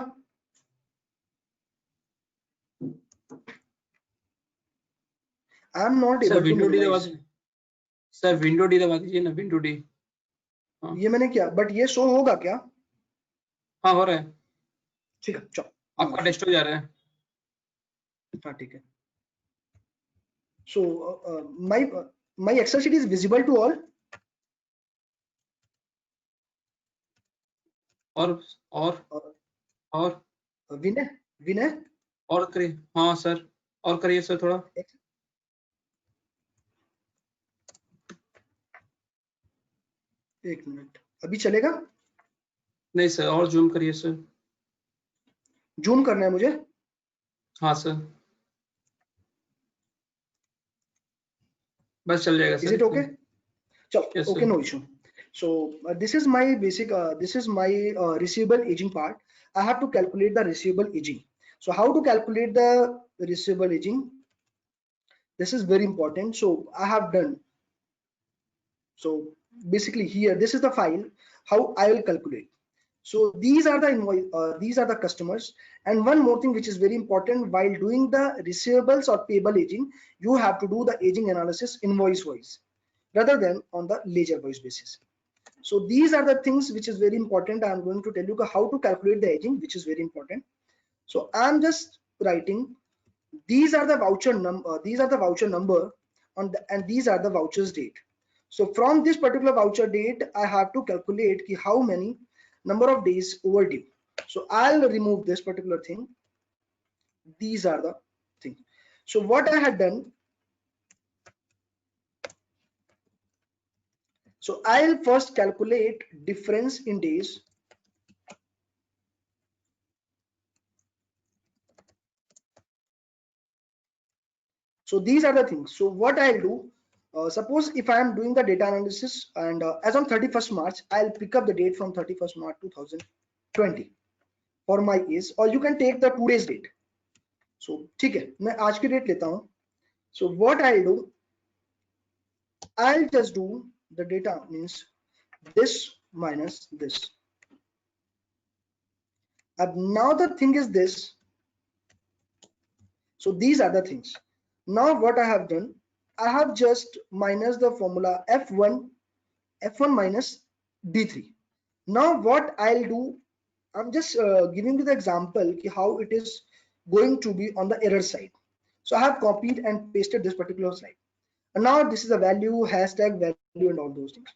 I'm not sir able to window D दबा minimize. दीजिए. सर विंडो डी दबा दीजिए ना. Window D. ये मैंने किया, बट ये शो होगा क्या? हाँ हो रहा है. ठीक है, चलो. आपका डेस्कटॉप जा रहा है. हाँ ठीक है. So my Excel sheet is visible to all. और विनय और करिए. हाँ सर, और करिए सर थोड़ा. एक मिनट, अभी चलेगा? नहीं सर, और जूम करिए सर. जूम करना है मुझे? हाँ सर, बस चल जाएगा सर. Is it okay? चलो, Yes, okay, sir. no issue. So this is my basic this is my receivable aging part. I have to calculate the receivable aging. So how to calculate the receivable aging? This is very important. So I have done. So basically here, this is the file, how I will calculate. So these are the invoice, these are the customers. And one more thing which is very important, while doing the receivables or payable aging, you have to do the aging analysis invoice wise rather than on the ledger wise basis. So these are the things which is very important. I'm going to tell you how to calculate the aging, which is very important. So I'm just writing these are the voucher number and these are the vouchers date. So from this particular voucher date, I have to calculate how many number of days overdue. So I'll remove this particular thing. These are the things. So what I had done, so I'll first calculate difference in days. So these are the things. So what I'll do, suppose if I am doing the data analysis and as on 31st March, I'll pick up the date from 31st March 2020 for my is, or you can take the today's date. So ठीक है, मैं आज की date लेता हूँ. So what I'll do, I'll just do the data means this minus this. Now the thing is this. So these are the things. Now what I have done, I have just minus the formula f1 minus d3. Now what I'll do, I'm just giving you the example how it is going to be on the error side. So I have copied and pasted this particular slide, and now this is a value, hashtag value, and all those things.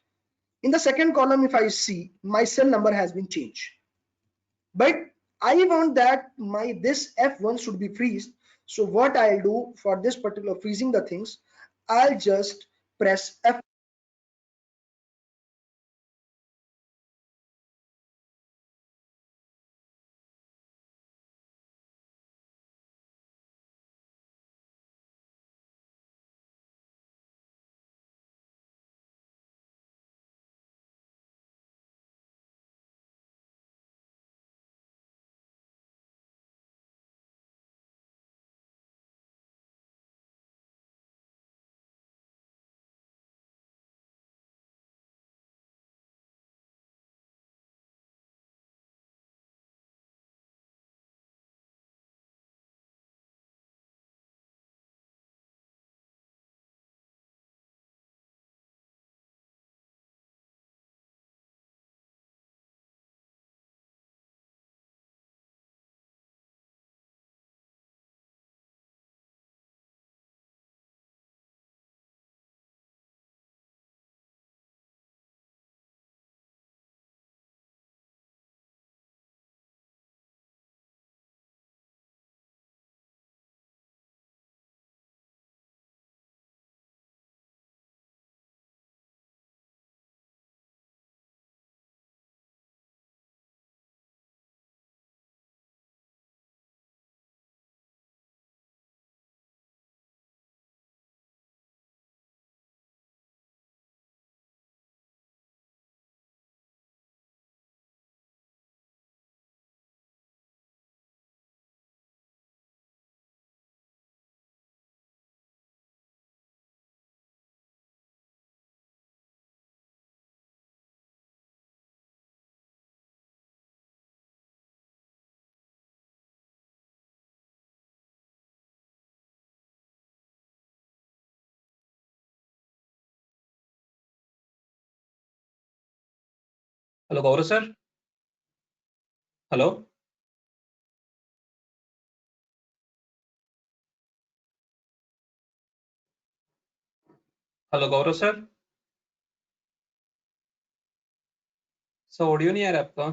In the second column, if I see, my cell number has been changed, but I want that this f1 should be freezed. So what I'll do for this particular freezing the things, I'll just press F. Hello, Gaurav sir. Hello. Hello Gaurav sir. Sir audio नहीं आ रहा आपका.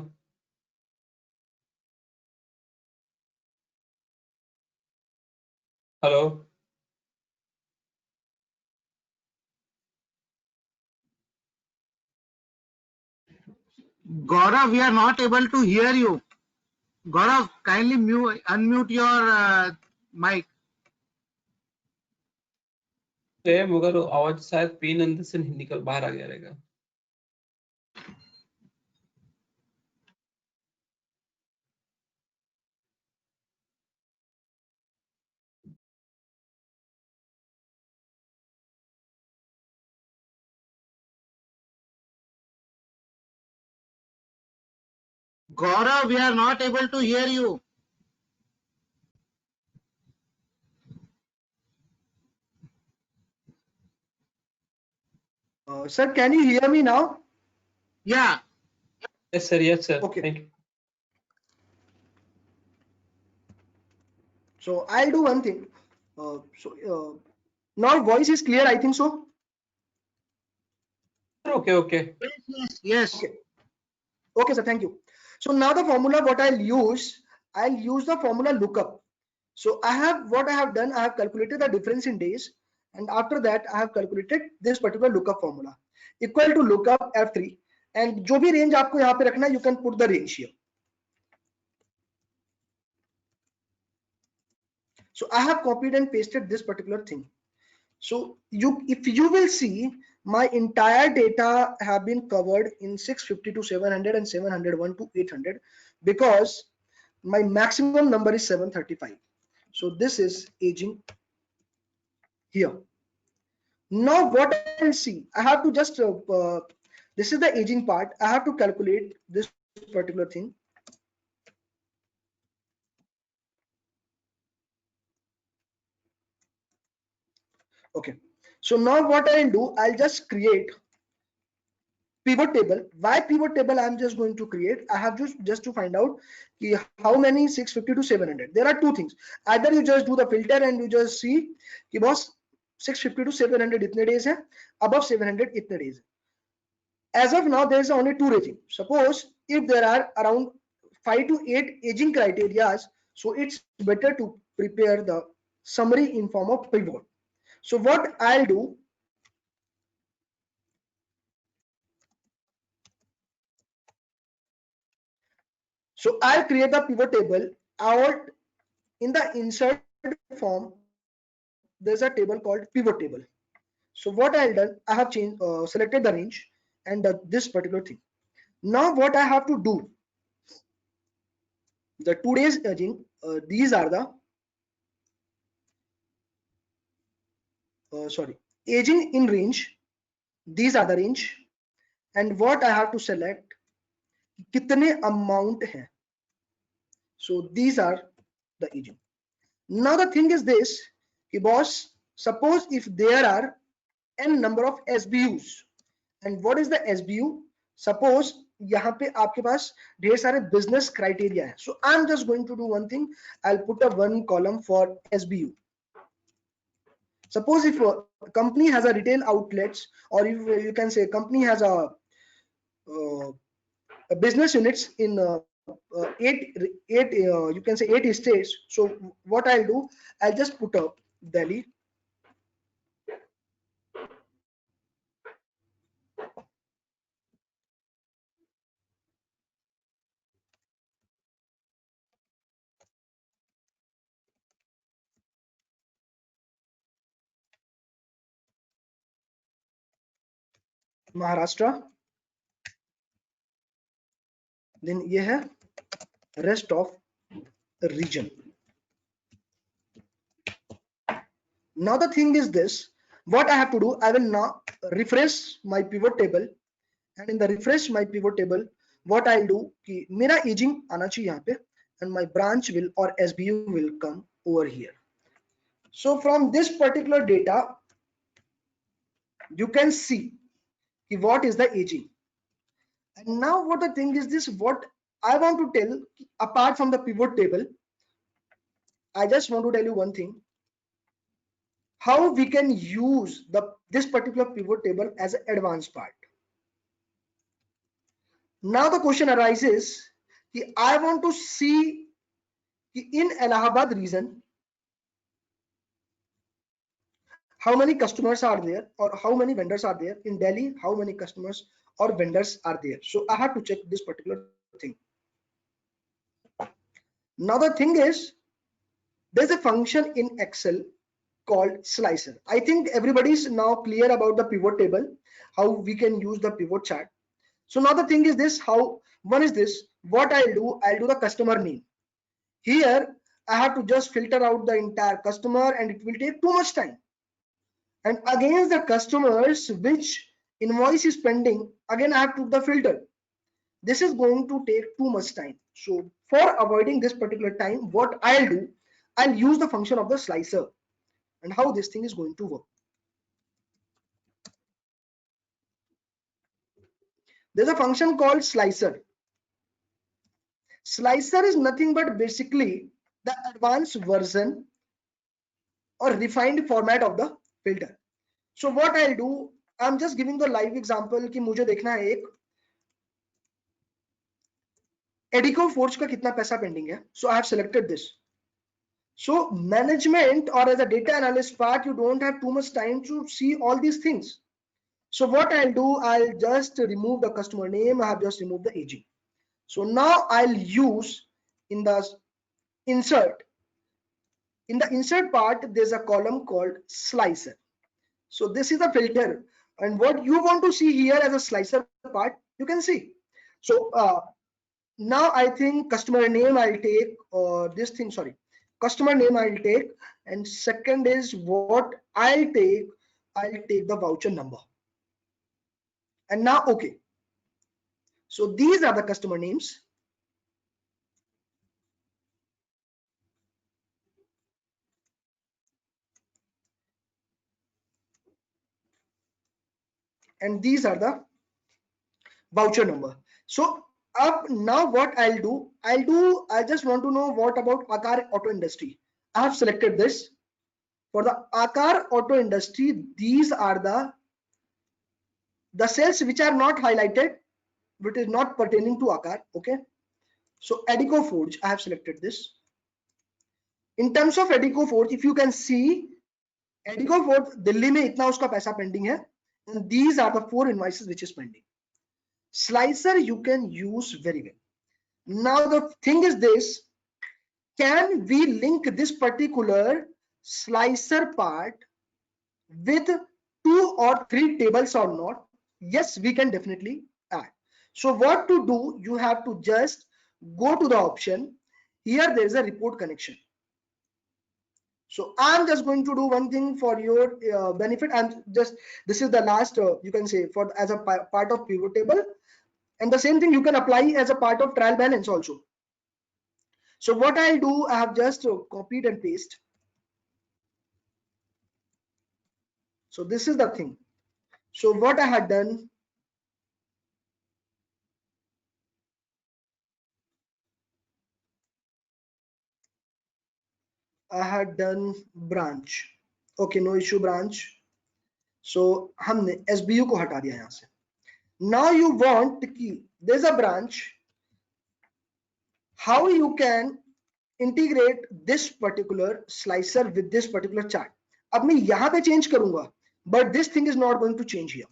Hello. Gaurav, we are not able to hear you. Gaurav, kindly unmute your mic. मगर आवाज शायद pin अंदर से निकल बाहर आ गया रहेगा. Gaurav, we are not able to hear you. Sir, can you hear me now? Yeah. Yes sir. Yes sir. Okay. Thank you. So I'll do one thing. Now voice is clear, I think so. Okay. Yes. Okay, sir, thank you. So now the formula what I'll use the formula lookup. So I have done, I have calculated the difference in days, and after that I have calculated this particular lookup formula equal to lookup F3, and जो भी range आपको यहाँ पे रखना है, you can put the range here. So I have copied and pasted this particular thing. So if you will see, my entire data have been covered in 650 to 700 and 701 to 800, because my maximum number is 735. So this is aging here. Now what I'll see, I have to just this is the aging part. I have to calculate this particular thing. Okay, so now what I'll do, I'll just create pivot table. Why pivot table? I'm just going to create. I have just to find out how many 650 to 700. There are two things. Either you just do the filter and you just see कि boss 650 to 700 itne days hai, above 700 itne days. As of now, there is only two aging. Suppose if there are around 5 to 8 aging criteria, so it's better to prepare the summary in form of pivot. So what I'll do, so I'll create the pivot table out in the insert form. There's a table called pivot table. So what I've done, I have changed, selected the range and this particular thing. Now what I have to do, the 2 days aging, these are the aging in range. These are the range, and what I have to select, kitne amount hai. So these are the aging. Now the thing is this, कि boss, suppose if there are n number of SBUs, and what is the SBU? Suppose यहाँ पे आपके पास ढेर सारे business criteria है. So I'm just going to do one thing. I'll put a one column for SBU. Suppose if a company has a retail outlets, or if you can say company has a business units in you can say 8 states. So what I'll do, I'll just put up Delhi, Maharashtra, then ये है rest of region. Now the thing is this, what I have to do, I will now refresh my pivot table, and in the refresh my pivot table, what I'll do कि मेरा aging आना चाहिए यहाँ पे, and my branch will or SBU will come over here. So from this particular data, you can see what is the aging. And now what the thing is this, what I want to tell, apart from the pivot table, I just want to tell you one thing, how we can use this particular pivot table as an advanced part. Now the question arises, I want to see in Allahabad region, how many customers are there or how many vendors are there. In Delhi, how many customers or vendors are there. So I have to check this particular thing. Now the thing is, there's a function in Excel called slicer. I think everybody is now clear about the pivot table, how we can use the pivot chart. So now the thing is this, one is this, what I'll do the customer name. Here I have to just filter out the entire customer, and it will take too much time. And against the customers which invoice is pending, again I have to do the filter. This is going to take too much time. So for avoiding this particular time, what I'll do, I'll use the function of the slicer, and how this thing is going to work. There's a function called slicer. Slicer is nothing but basically the advanced version or refined format of the filter. So what I'll do, I'm just giving the live example कि मुझे देखना है एक Edico Forge का कितना पैसा pending है. So I have selected this. So management or as a data analyst part, you don't have too much time to see all these things. So what I'll do, I'll just remove the customer name. I have just removed the aging. So now I'll use in the insert. In the insert part, there's a column called slicer. So this is a filter, and what you want to see here as a slicer part, you can see. So now I think customer name I'll take, or this thing, sorry, customer name I'll take, and second is what I'll take the voucher number. And now okay. So these are the customer names. And these are the voucher number. So now what I'll do, I just want to know what about Acar Auto Industry. I have selected this. For the Acar Auto Industry, these are the sales which are not highlighted, which is not pertaining to Acar. Okay. So Edico Forge, I have selected this. In terms of Edico Forge, if you can see, Edico Forge, Delhi में इतना उसका पैसा pending है. And these are the 4 invoices which is pending. Slicer you can use very well. Now the thing is this, can we link this particular slicer part with 2 or 3 tables or not? Yes, we can definitely add. So what to do, you have to just go to the option. Here there is a report connection. So I'm just going to do one thing for your benefit, and just this is the last you can say for as a part of pivot table, and the same thing you can apply as a part of trial balance also. So what I'll do, I have just copied and paste. So this is the thing. So what I had done, I had done branch. Okay, no issue branch. So हमने SBU को हटा दिया यहाँ से. Now you want कि there's a branch. How you can integrate this particular slicer with this particular chart. अब मैं यहाँ पे change करूँगा, but this thing is not going to change here.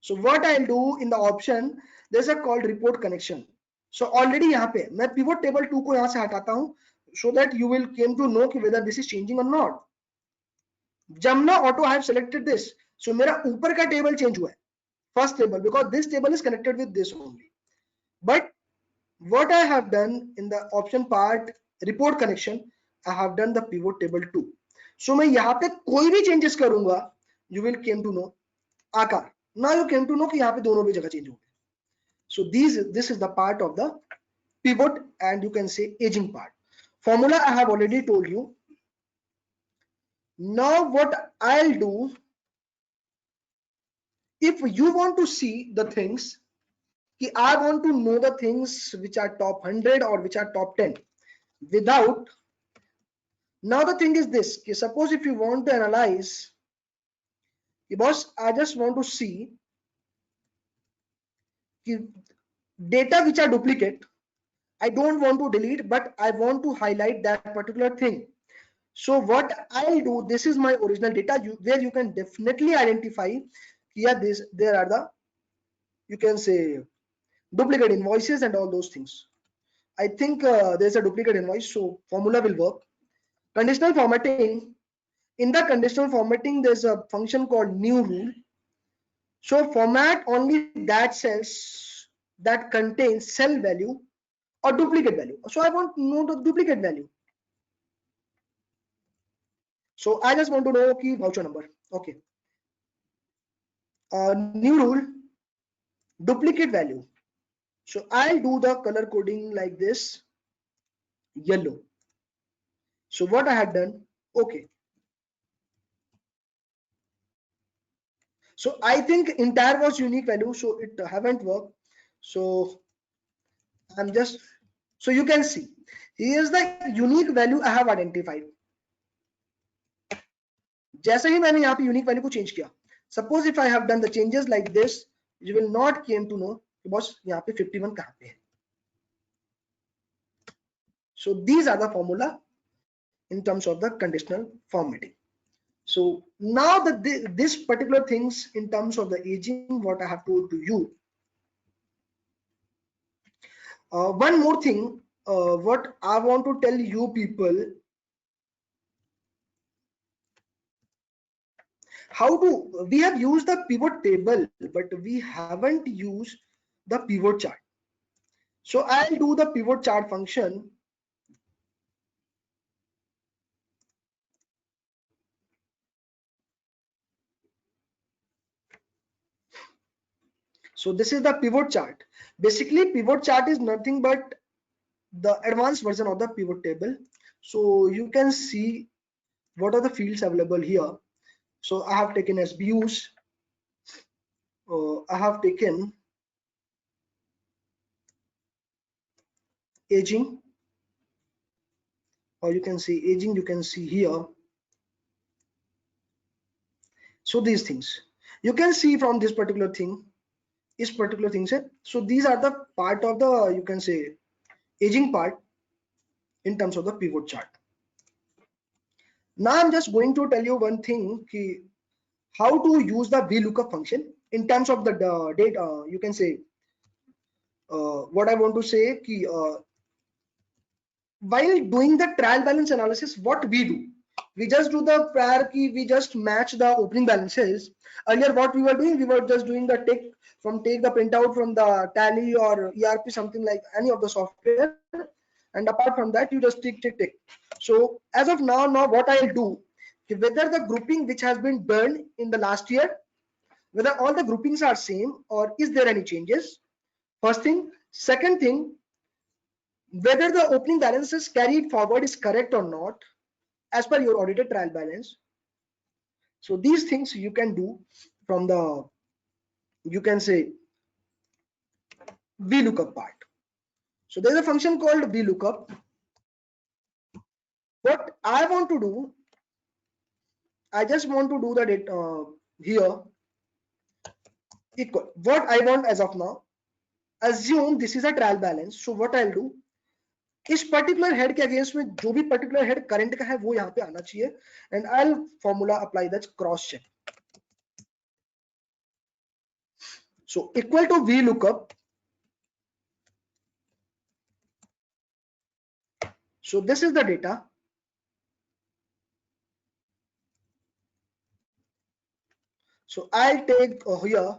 So what I'll do in the option, there's a called report connection. So already यहाँ पे मैं pivot table 2 को यहाँ से हटाता हूँ, so that you will came to know whether this is changing or not. Jamna Auto, I have selected this. So मेरा ऊपर का table change हुआ है, first table, because this table is connected with this only. But what I have done in the option part, report connection, I have done the pivot table 2. So मैं यहाँ पे कोई भी changes करूँगा, you will came to know आकार. Now you came to know कि यहाँ पे दोनों भी जगह change हो गए. So this is the part of the pivot, and you can say aging part. Formula I have already told you. Now what I'll do, if you want to see the things, I want to know the things which are top 100 or which are top 10 without. Now the thing is this, suppose if you want to analyze, boss, I just want to see data which are duplicate. I don't want to delete, but I want to highlight that particular thing. So what I'll do, this is my original data where you can definitely identify here there are the, you can say, duplicate invoices and all those things. I think there's a duplicate invoice, so formula will work. Conditional formatting. In the conditional formatting, there's a function called new rule. So format only that cells that contains cell value or duplicate value. So I want to know the duplicate value. So I just want to know key voucher number. Okay. New rule, duplicate value. So I'll do the color coding like this, yellow. So what I had done, okay. So I think entire was unique value, so it haven't worked. So I'm just, so you can see, here's the unique value I have identified. जैसे ही मैंने यहाँ पे unique value को change किया, suppose if I have done the changes like this, you will not came to know कि box यहाँ पे 51 कहाँ पे है. So these are the formula in terms of the conditional formatting. So now this particular things in terms of the aging, what I have told to you. One more thing, what I want to tell you people, how to, we have used the pivot table, but we haven't used the pivot chart. So I'll do the pivot chart function. So this is the pivot chart. Basically, pivot chart is nothing but the advanced version of the pivot table. So you can see what are the fields available here. So I have taken SBUs. I have taken aging, or you can see aging, you can see here. So these things you can see from this particular thing, so these are the part of the, you can say, aging part in terms of the pivot chart. Now I'm just going to tell you one thing, how to use the VLOOKUP function in terms of the data. You can say what I want to say, while doing the trial balance analysis, what we do, we just do the prior key, we just match the opening balances. Earlier what we were doing, we were just doing the take the printout from the Tally or ERP, something like any of the software, and apart from that you just tick. So as of now what I'll do, whether the grouping which has been done in the last year, whether all the groupings are same or is there any changes, first thing. Second thing, whether the opening balances carried forward is correct or not as per your audited trial balance. So these things you can do from the, you can say, VLOOKUP part. So there's a function called VLOOKUP. What I want to do, I just want to do the data here equal. What I want as of now, assume this is a trial balance. So what I'll do, इस particular head के against में जो भी particular head current का है वो यहाँ पे आना चाहिए, and I will formula apply that cross check. So equal to VLOOKUP. So this is the data. So I'll take here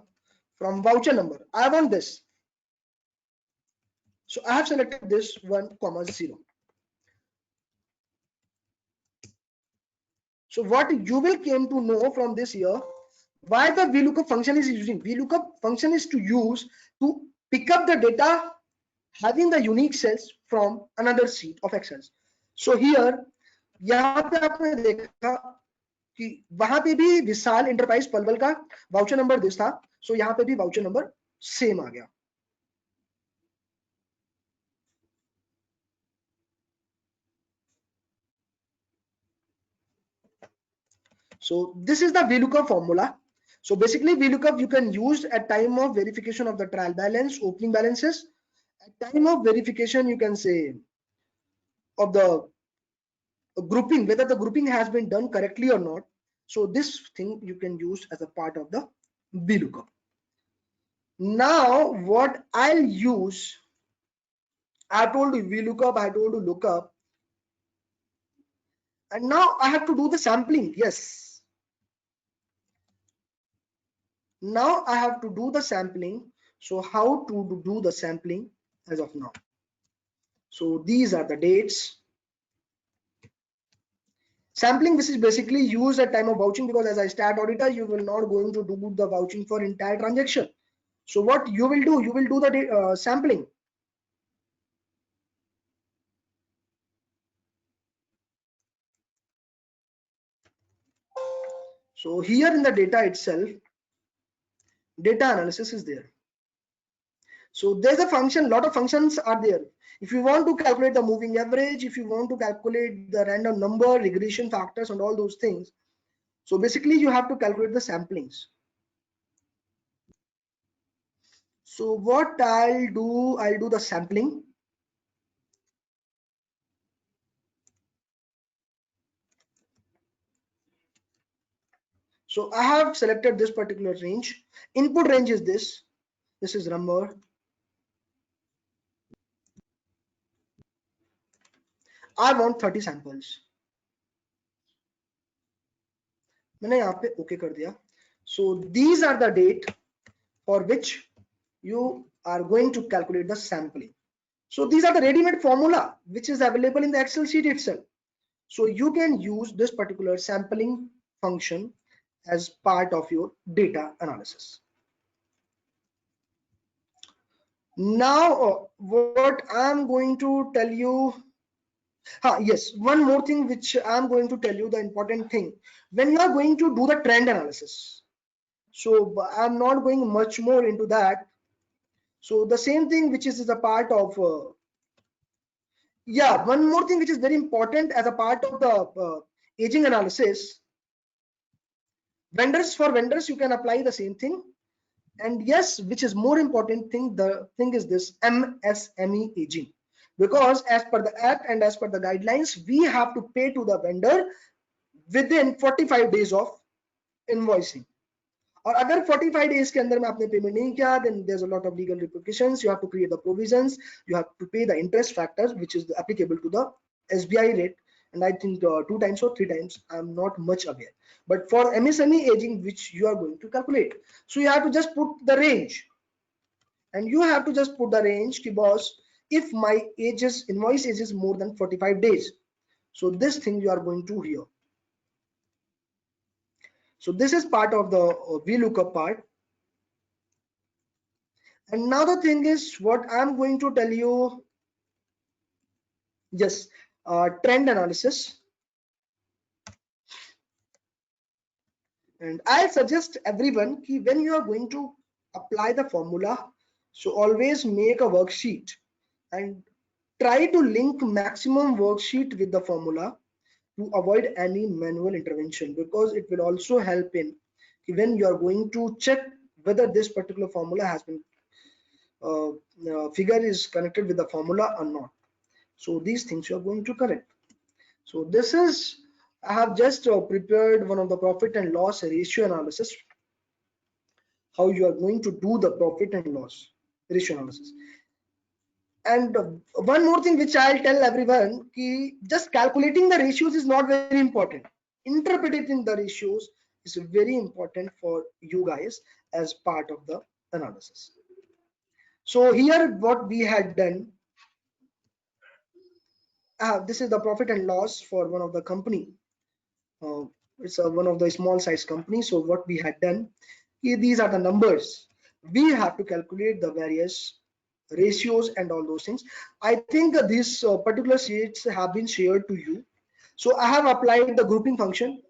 from voucher number. I want this. So I have selected this 1,0. So what you will came to know from this here, why the VLOOKUP function is using. VLOOKUP function is to use to pick up the data having the unique cells from another sheet of Excel. So here, यहाँ पे आपने देखा कि वहां पे भी विशाल enterprise Palwal का voucher number this था. सो यहाँ पे भी वाउचर नंबर सेम आ गया. So this is the VLOOKUP formula. So basically VLOOKUP you can use at time of verification of the trial balance, opening balances. At time of verification, you can say of the grouping, whether the grouping has been done correctly or not. So this thing you can use as a part of the VLOOKUP. Now what I'll use, I told you VLOOKUP, I told you lookup, and now I have to do the sampling. Yes, now I have to do the sampling. So how to do the sampling as of now? So these are the dates. Sampling, this is basically used at time of vouching, because as a stat auditor you will not going to do the vouching for entire transaction. So what you will do the sampling. So here in the data itself, data analysis is there. So there's a function, lot of functions are there. If you want to calculate the moving average, if you want to calculate the random number, regression factors and all those things, So basically you have to calculate the samplings. So what I'll do the sampling. So I have selected this particular range. Input range is this. This is number. I want 30 samples. मैंने यहाँ पे OK कर दिया. So these are the date for which you are going to calculate the sampling. So these are the ready-made formula which is available in the Excel sheet itself. So you can use this particular sampling function as part of your data analysis. Now what I'm going to tell you, yes, one more thing which I'm going to tell you, the important thing when you are going to do the trend analysis. So I'm not going much more into that. So the same thing which is a part of yeah, one more thing which is very important as a part of the aging analysis. For vendors you can apply the same thing. And yes, which is more important thing, the thing is this MSME aging, because as per the act and as per the guidelines, we have to pay to the vendor within 45 days of invoicing. और अगर 45 days के अंदर में आपने payment नहीं किया, then there's a lot of legal repercussions. You have to create the provisions, you have to pay the interest factors which is applicable to the SBI rate, and I think 2 times or 3 times, I'm not much aware. But for MSME aging which you are going to calculate, so you have to just put the range, and you have to just put the range ki boss, if my invoice age is more than 45 days, so this thing you are going to hear. So this is part of the VLOOKUP part. And now the thing is what I'm going to tell you, yes, trend analysis. And I suggest everyone ki when you are going to apply the formula, so always make a worksheet and try to link maximum worksheet with the formula to avoid any manual intervention, because it will also help in when you are going to check whether this particular formula has been figure is connected with the formula or not. So these things you are going to correct. So this is, I have just prepared one of the profit and loss ratio analysis, how you are going to do the profit and loss ratio analysis. And one more thing which I'll tell everyone, ki just calculating the ratios is not very important. Interpreting the ratios is very important for you guys as part of the analysis. So here what we had done, this is the profit and loss for one of the company. It's one of the small size companies. So what we had done, these are the numbers. We have to calculate the various ratios and all those things. I think these particular sheets have been shared to you. So I have applied the grouping function.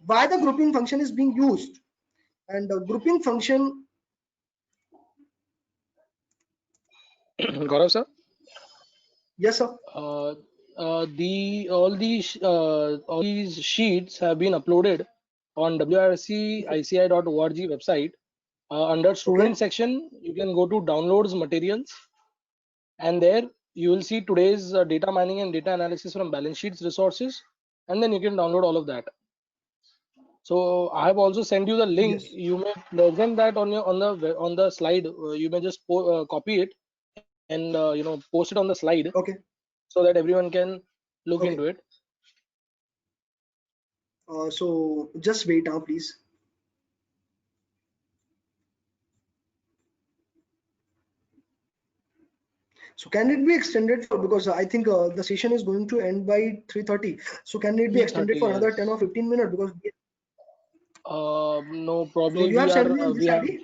Why the grouping function is being used? And the grouping function. Gaurav sir? Yes, sir. All these sheets have been uploaded on wrcici.org website. Under student section, you can go to downloads materials, and there you will see today's data mining and data analysis from balance sheets resources, and then you can download all of that. So I have also sent you the link. Yes. You may present that on the slide. You may just copy it and post it on the slide. Okay. So that everyone can look into it. So just wait now, please. So can it be extended for, because I think the session is going to end by 3:30. So can it be extended for another 10 or 15 minutes? Because no, probably so you have sent me this ID?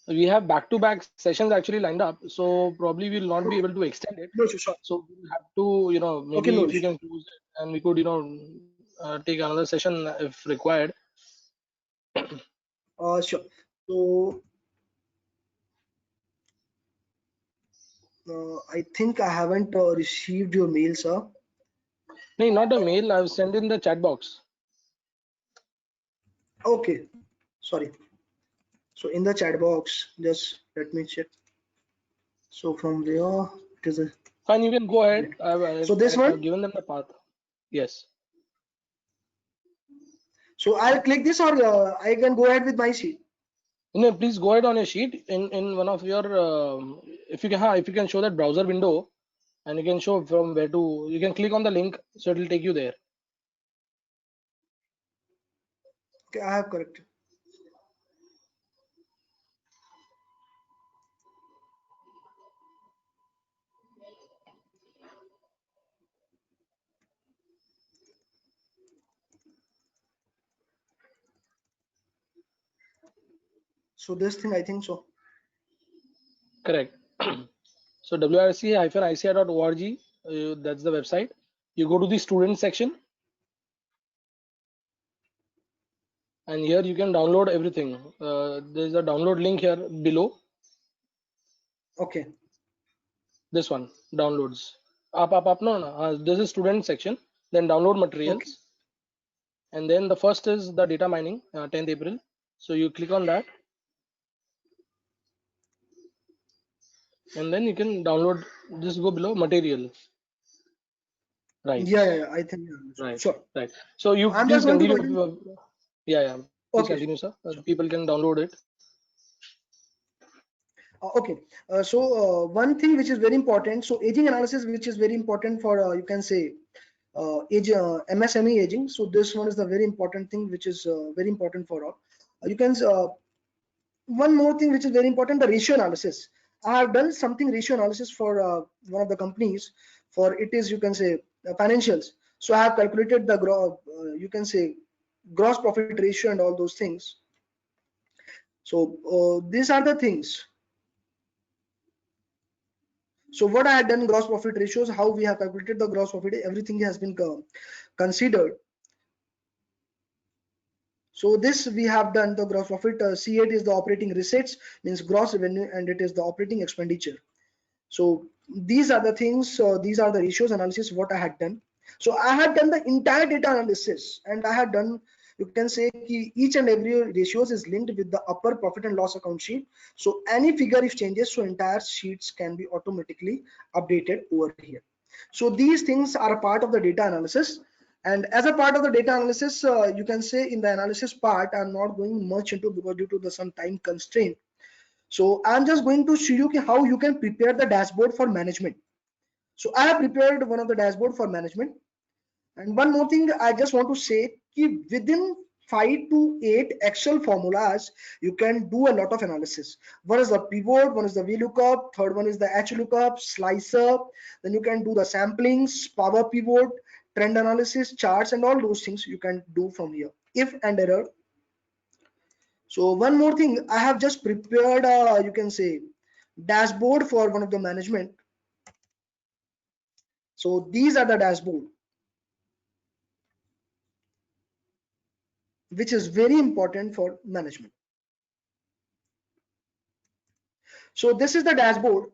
We have back-to-back sessions actually lined up, so probably we'll not be able to extend it. No, sure. So we'll have to, maybe no if you can close it, and we could, take another session if required. Sure. So I think I haven't received your mail, sir. No, not a mail. I've sent in the chat box. Okay, sorry. So in the chat box, just let me check. So from where it is a Fine, you can go ahead. so this I've one. given them the path. Yes. So I'll click this, or I can go ahead with my sheet. No, please go ahead on your sheet in one of your if you can show that browser window, and you can show from where to, you can click on the link, so it will take you there. Okay, I have corrected. So this thing, I think so. Correct. So wrc-ici.org, that's the website. You go to the student section, and here you can download everything. There's a download link here below. Okay. This one, downloads. Up. No. This is student section. Then download materials. Okay. And then the first is the data mining, 10th April. So you click on that. And then you can download, just go below material. Right. Yeah, I think. Right. Sure. Right. So you I'm please just going to continue. go ahead. Yeah. Please Okay. continue, sir. Sure. People can download it. Okay. So one thing which is very important. So aging analysis, which is very important for you can say MSME aging. So this one is the very important thing, which is very important for all. You can one more thing which is very important, the ratio analysis. I have done something ratio analysis for one of the companies. For it is, you can say, financials. So I have calculated the you can say gross profit ratio and all those things. So these are the things. So what I had done, gross profit ratios, how we have calculated the gross profit, everything has been considered. So this we have done the gross profit. C8 is the operating receipts, means gross revenue, and it is the operating expenditure. So these are the things. These are the ratios analysis what I had done. So I had done the entire data analysis, and I had done, you can say, each and every ratios is linked with the upper profit and loss account sheet. So any figure if changes, so entire sheets can be automatically updated over here. So these things are a part of the data analysis. And as a part of the data analysis, you can say in the analysis part, I'm not going much into because due to the some time constraint. So I'm just going to show you how you can prepare the dashboard for management. So I have prepared one of the dashboard for management. And one more thing I just want to say, within 5 to 8 Excel formulas, you can do a lot of analysis. One is the pivot, one is the VLOOKUP, third one is the HLOOKUP, slicer. Then you can do the samplings, power pivot, trend analysis, charts, and all those things you can do from here. If and error. So one more thing, I have just prepared, you can say, dashboard for one of the management. So these are the dashboard, which is very important for management. So this is the dashboard,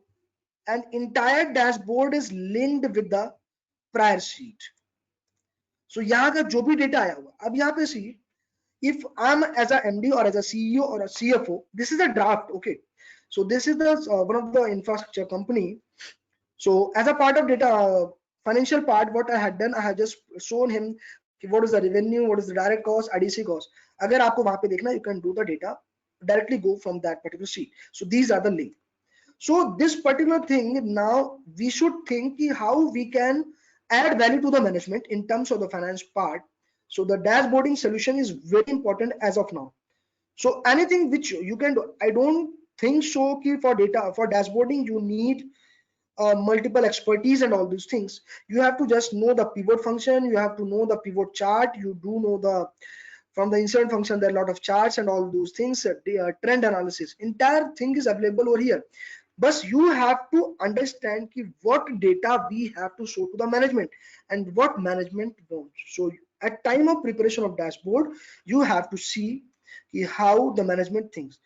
and entire dashboard is linked with the prior sheet. So यहाँ का जो भी data आया हुआ, अब यहाँ पे see, if I'm as a MD or as a CEO or a CFO, this is a draft, okay. So this is the one of the infrastructure company. So as a part of data financial part, what I had done, I had just shown him what is the revenue, what is the direct cost, IDC cost. अगर आपको वहाँ पे देखना, you can do the data directly go from that particular sheet. So these are the link. So this particular thing, now we should think how we can add value to the management in terms of the finance part. So the dashboarding solution is very important as of now. So anything which you can do, I don't think so for data, for dashboarding, you need multiple expertise and all these things. You have to just know the pivot function, you have to know the pivot chart, you do know the from the insert function there are a lot of charts and all those things. The trend analysis, entire thing is available over here. But you have to understand what data we have to show to the management and what management wants. So at time of preparation of dashboard, you have to see how the management thinks.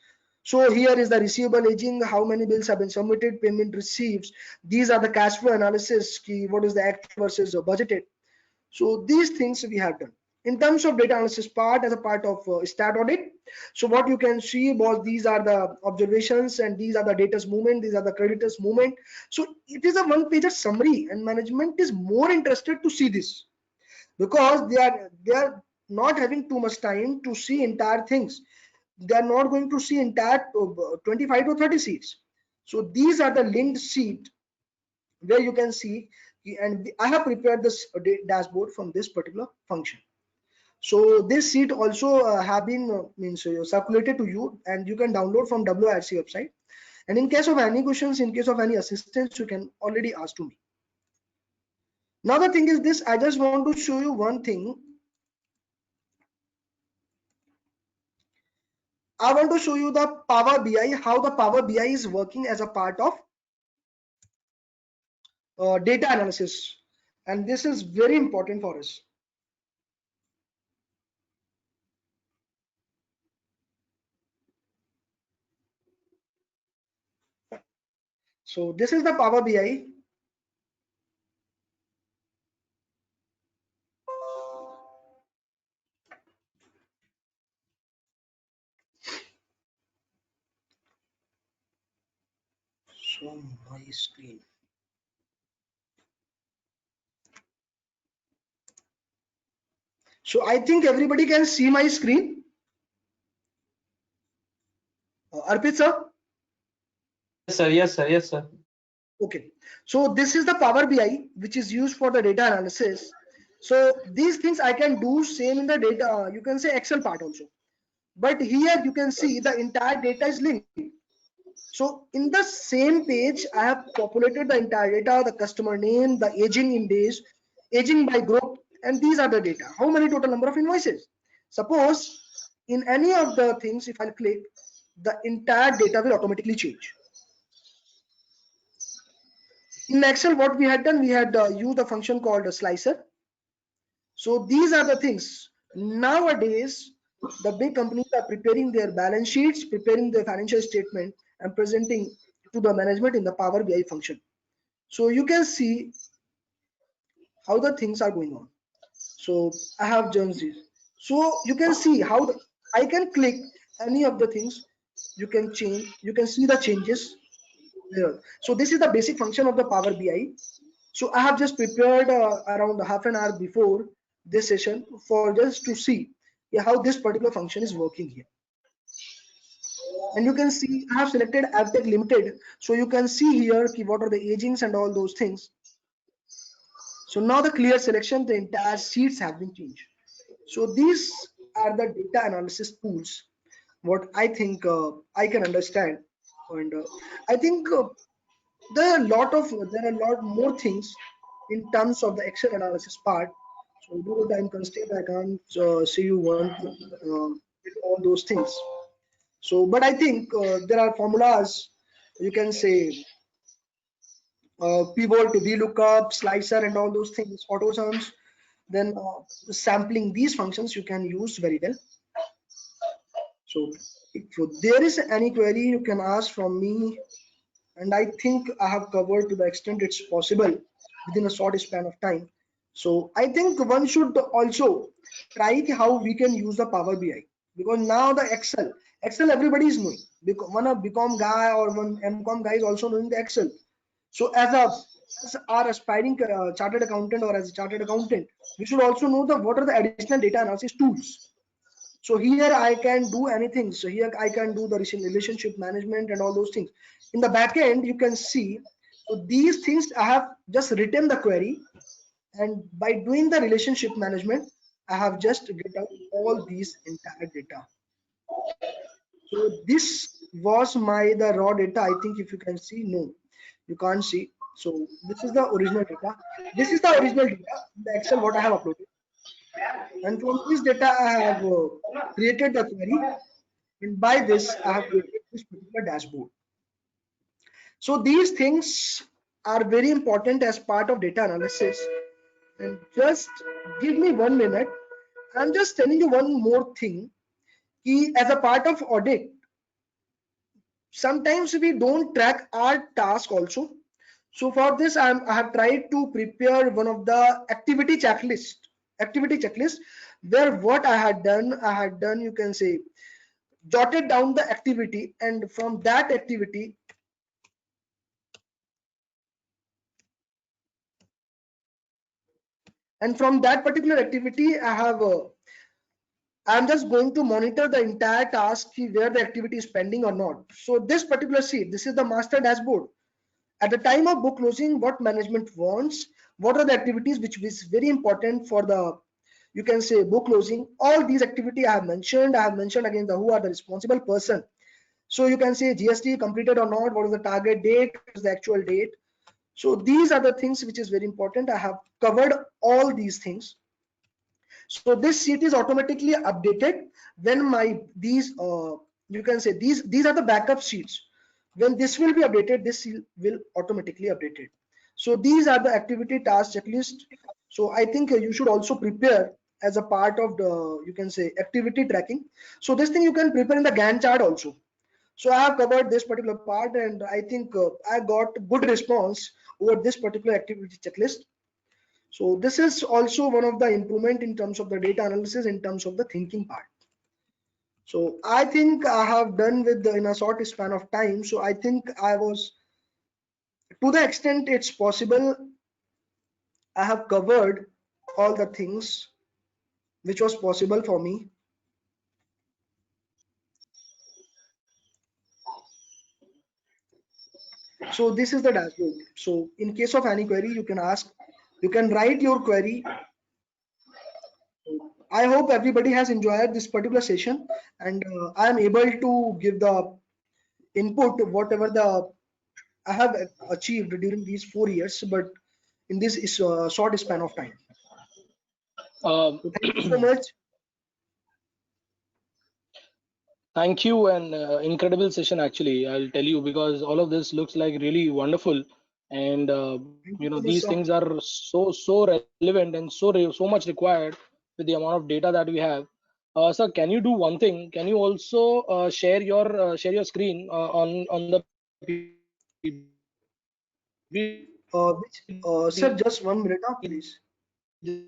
So here is the receivable aging, how many bills have been submitted, payment receives. These are the cash flow analysis, what is the actual versus budgeted. So these things we have done. in terms of data analysis part as a part of stat audit. So what you can see was these are the observations and these are the data's movement, these are the creditors movement. So it is a one-pager summary, and management is more interested to see this because they are not having too much time to see entire things. They are not going to see entire 25 to 30 sheets. So these are the linked sheet where you can see, and I have prepared this dashboard from this particular function. So this sheet also have been circulated to you, and you can download from WIRC website. And in case of any questions, in case of any assistance, you can already ask to me. Now the thing is this, I just want to show you one thing. I want to show you the Power BI, how the Power BI is working as a part of data analysis, and this is very important for us. So this is the Power BI. So my screen. So I think everybody can see my screen. Arpit sir? Yes, sir. Yes, sir. Yes, sir. Okay. So this is the Power BI which is used for the data analysis. So these things I can do same in the data, you can say Excel part also. But here you can see the entire data is linked. So in the same page, I have populated the entire data, the customer name, the aging in days, aging by group, and these are the data. How many total number of invoices? Suppose in any of the things, if I click, the entire data will automatically change. In Excel, what we had done, we had used a function called a slicer. So these are the things. Nowadays, the big companies are preparing their balance sheets, preparing their financial statement, and presenting to the management in the Power BI function. So you can see how the things are going on. So I have done this. So you can see how I can click any of the things. You can change. You can see the changes there. So this is the basic function of the Power BI. So I have just prepared around half an hour before this session for just to see how this particular function is working here. And you can see I have selected Avtech Limited. So you can see here what are the agings and all those things. So now the clear selection, the entire sheets have been changed. So these are the data analysis tools, what I think I can understand. And I think there are a lot more things in terms of the Excel analysis part. So due to time constraint, I can't see you with all those things. So, but I think there are formulas. You can say pivot, VLOOKUP, slicer, and all those things, auto sums. Then sampling these functions you can use very well. So if there is any query, you can ask from me, and I think I have covered to the extent it's possible within a short span of time. So I think one should also try how we can use the Power BI, because now the Excel everybody is knowing. One a BCom guy or one MCom guy is also knowing the Excel. So as our aspiring chartered accountant or as a chartered accountant, we should also know what are the additional data analysis tools. So here I can do anything. So here I can do the relationship management and all those things. In the back end, you can see, so these things I have just written the query, and by doing the relationship management, I have just get out all these entire data. So this was the raw data. I think if you can see, no, you can't see. So this is the original data. This is the original data, the Excel what I have uploaded. And from this data, I have created the query, and by this, I have created this particular dashboard. So these things are very important as part of data analysis. And just give me 1 minute. I'm just telling you one more thing. As a part of audit, sometimes we don't track our task also. So for this, I have tried to prepare one of the activity checklist where what I had done, you can say, jotted down the activity, and from that activity, particular activity, I'm just going to monitor the entire task, where the activity is pending or not. So this particular sheet, this is the master dashboard. At the time of book closing, what management wants, what are the activities which is very important for the, you can say, book closing. All these activity I have mentioned again the who are the responsible person. So you can say GST completed or not, what is the target date, what is the actual date. So these are the things which is very important. I have covered all these things. So this sheet is automatically updated when my these you can say these are the backup sheets. When this will be updated, this will automatically updated. So these are the activity task checklist. So I think you should also prepare as a part of the, you can say, activity tracking. So this thing you can prepare in the Gantt chart also. So I have covered this particular part, and I think I got good response over this particular activity checklist. So this is also one of the improvement in terms of the data analysis, in terms of the thinking part. So I think I have done with in a short span of time. So I think I was, to the extent it's possible, I have covered all the things which was possible for me. So this is the dashboard. So in case of any query, you can ask, you can write your query. I hope everybody has enjoyed this particular session, and I am able to give the input whatever the I have achieved during these 4 years, but in this is short span of time. So thank you so much. Thank you, and incredible session actually. I'll tell you, because all of this looks like really wonderful, and Thank you so much, these sir. things are so relevant and so much required with the amount of data that we have. Sir, can you do one thing? Can you also share your screen on the Sir, just 1 minute, please. this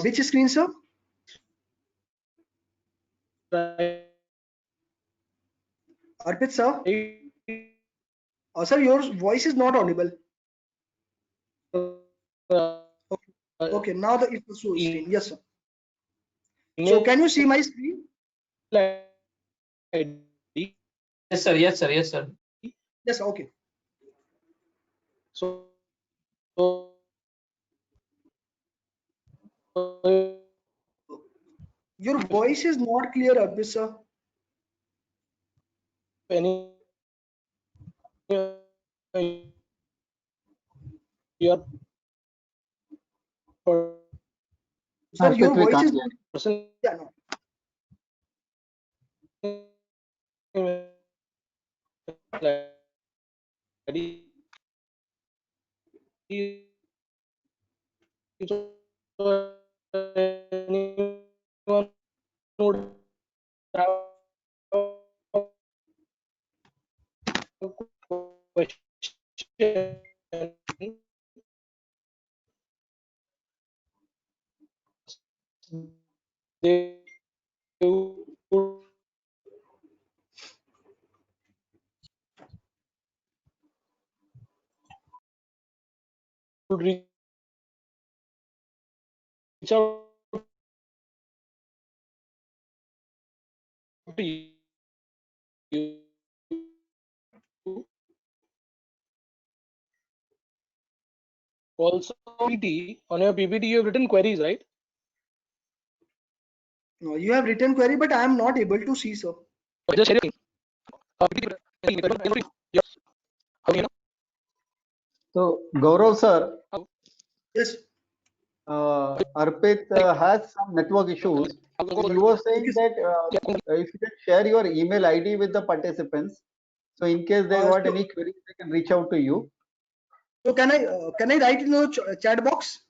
Which screen, sir? Arpit, sir. Sir, your voice is not audible. Okay, okay. Now it's the full screen. Yes, sir. So can you see my screen? Yes, sir. Yes, sir. Yes, sir. Yes, okay. So Your voice is not clear, Arpit, sir. any your Sir, your Arpit, we voice can't is hear. not. person Yeah, no. anyone would have a question, they would reach out to you. Also, PPT, on your PPT, you have written queries, right? No, you have written query, but I am not able to see, sir. Just share your PPT. How do you know? So, Gaurav sir, Yes. Arpit has some network issues. So you were Okay, saying sir. that if you can share your email ID with the participants, so in case they got So, any queries, they can reach out to you. so can I write in the chat box?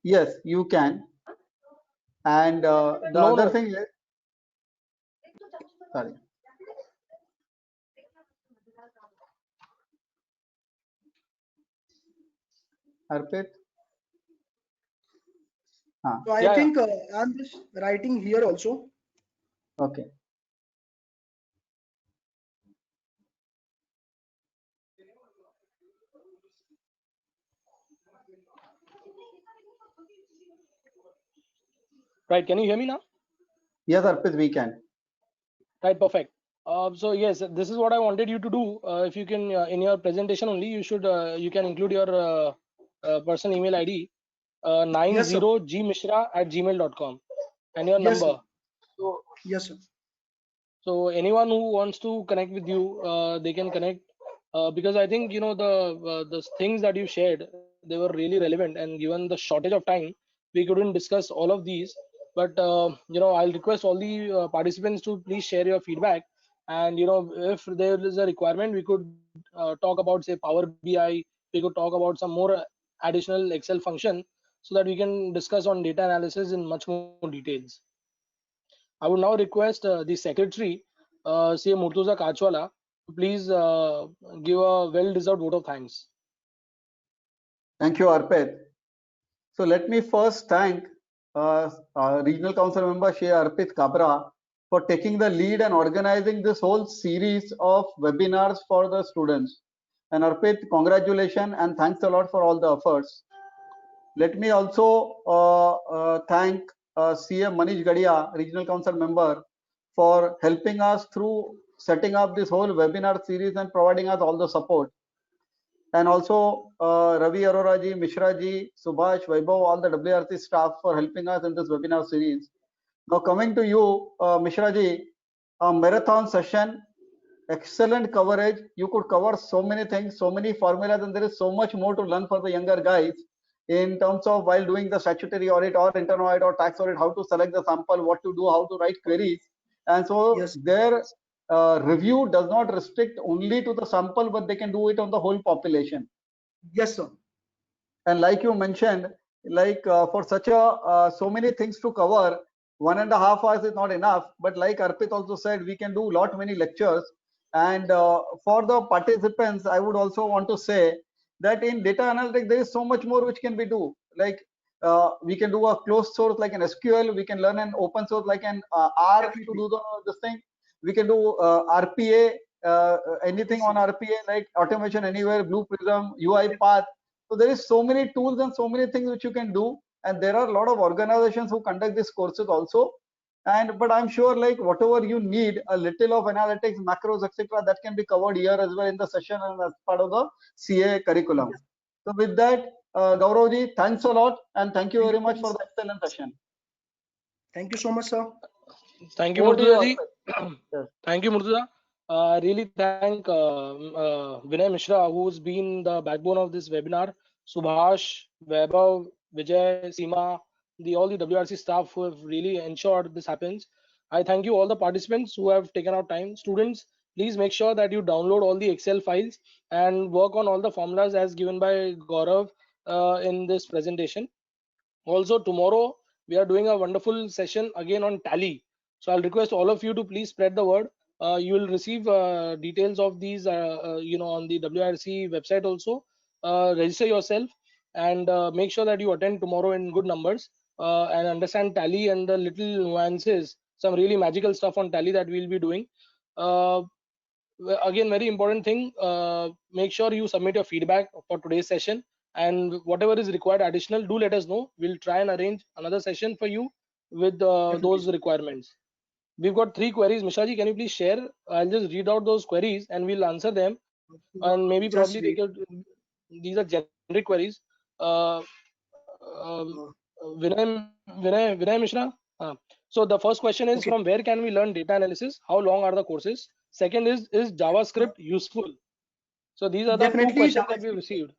Yes, you can. And the No, other no. thing is, sorry, Arpit. So I Yeah, think I'm just writing here also. Okay. right. Can you hear me now? Yes, Arpit, we can. Right, perfect. So yes, this is what I wanted you to do. If you can, in your presentation only, you can include your personal email ID, Yes, sir. 90gmishra@gmail.com, and your Yes, sir. number. So Yes, sir. so anyone who wants to connect with you, they can connect, because I think the things that you shared, they were really relevant, and given the shortage of time, we couldn't discuss all of these. But I'll request all the participants to please share your feedback, and if there is a requirement, we could talk about, say, Power BI. We could talk about some more additional Excel function, so that we can discuss on data analysis in much more details. I would now request the secretary, CA Murtuza Kachwala, to please give a well-deserved vote of thanks. Thank you, Arpit. So let me first thank Regional Council Member Shri Arpit Kabra for taking the lead and organizing this whole series of webinars for the students. And Arpit, congratulations and thanks a lot for all the efforts. Let me also thank CA Manish Gadia, Regional Council Member, for helping us through setting up this whole webinar series and providing us all the support. And also Ravi Arora ji, Mishra ji, Subhash, Vaibhav, all the WRC staff for helping us in this webinar series. Now coming to you, Mishra ji, a marathon session, excellent coverage. You could cover so many things, so many formulas, and there is so much more to learn for the younger guys in terms of while doing the statutory audit or internal audit or tax audit, how to select the sample, what to do, how to write queries. And so Yes. their review does not restrict only to the sample, but they can do it on the whole population. Yes, sir. And like you mentioned, like for such a so many things to cover, 1.5 hours is not enough. But like Arpit also said, we can do lot many lectures. And for the participants, I would also want to say that in data analytics, there is so much more which can be do. Like we can do a closed source like an SQL. We can learn an open source like an R to do this thing. We can do RPA, anything on RPA like automation anywhere, Blue Prism, UiPath. So there is so many tools and so many things which you can do, and there are a lot of organizations who conduct these courses also. And but I'm sure like whatever you need, a little of analytics, macros, etc., that can be covered here as well in the session and as part of the CA curriculum. So with that, Gauravji, thanks a lot, and thank you very much for the excellent session. Thank you so much, sir. Thank you, Over to you, Murtuza ji. Yes. Thank you, Murtuza. I really thank Vinay Mishra, who's been the backbone of this webinar. Subhash, Vaibhav, Vijay, Seema, all the WRC staff who have really ensured this happens. I thank you all the participants who have taken out time. Students, please make sure that you download all the Excel files and work on all the formulas as given by Gaurav in this presentation. Also, tomorrow we are doing a wonderful session again on Tally. So I'll request all of you to please spread the word. You will receive details of these, on the WRC website also. Register yourself and make sure that you attend tomorrow in good numbers and understand Tally and the little nuances, some really magical stuff on Tally that we'll be doing. Again, very important thing, make sure you submit your feedback for today's session, and whatever is required additional, do let us know. We'll try and arrange another session for you with those requirements. We've got 3 queries. Mishra ji, can you please share? I'll just read out those queries and we'll answer them, and maybe Just probably wait. these are generic queries. Vinay Mishra. So the first question is, Okay. from where can we learn data analysis? How long are the courses? Second is JavaScript useful? So these are the 2 Definitely questions that we JavaScript. received.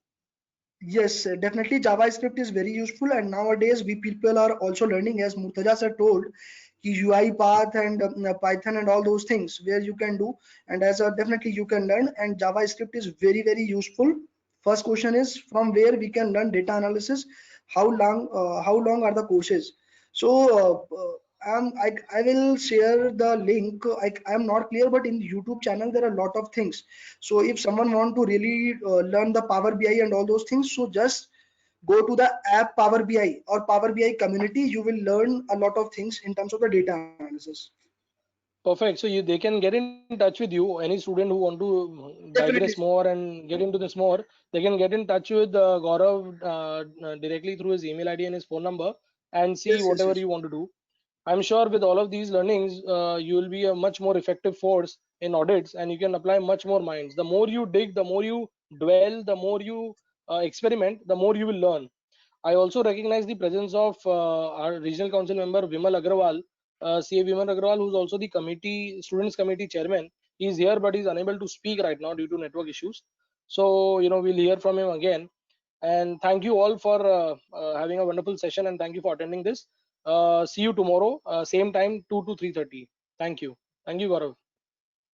Yes, definitely JavaScript is very useful, and nowadays we people are also learning, as Murtaza sir told, UiPath and Python and all those things where you can do, and as definitely you can learn, and JavaScript is very useful. First question is, from where we can learn data analysis? How long are the courses? So I will share the link. I am not clear, but in YouTube channel there are a lot of things. So if someone want to really learn the Power BI and all those things, so just go to the app Power BI or Power BI community. You will learn a lot of things in terms of the data analysis. Perfect. So they can get in touch with you. Any student who want to digress Definitely. more and get into this more, they can get in touch with Gaurav directly through his email ID and his phone number and see Yes, yes, whatever yes. you want to do. I'm sure with all of these learnings, you will be a much more effective force in audits, and you can apply much more minds. The more you dig, the more you dwell, the more you experiment, the more you will learn. I also recognize the presence of our regional council member Vimal Agrawal, CA Vimal Agrawal, who's also the students committee chairman. He's here, but he's unable to speak right now due to network issues. So we'll hear from him again. And thank you all for having a wonderful session, and thank you for attending this. See you tomorrow, same time, 2 to 3:30. Thank you. Thank you, Gaurav.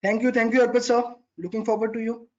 Thank you, Arpit sir. Looking forward to you.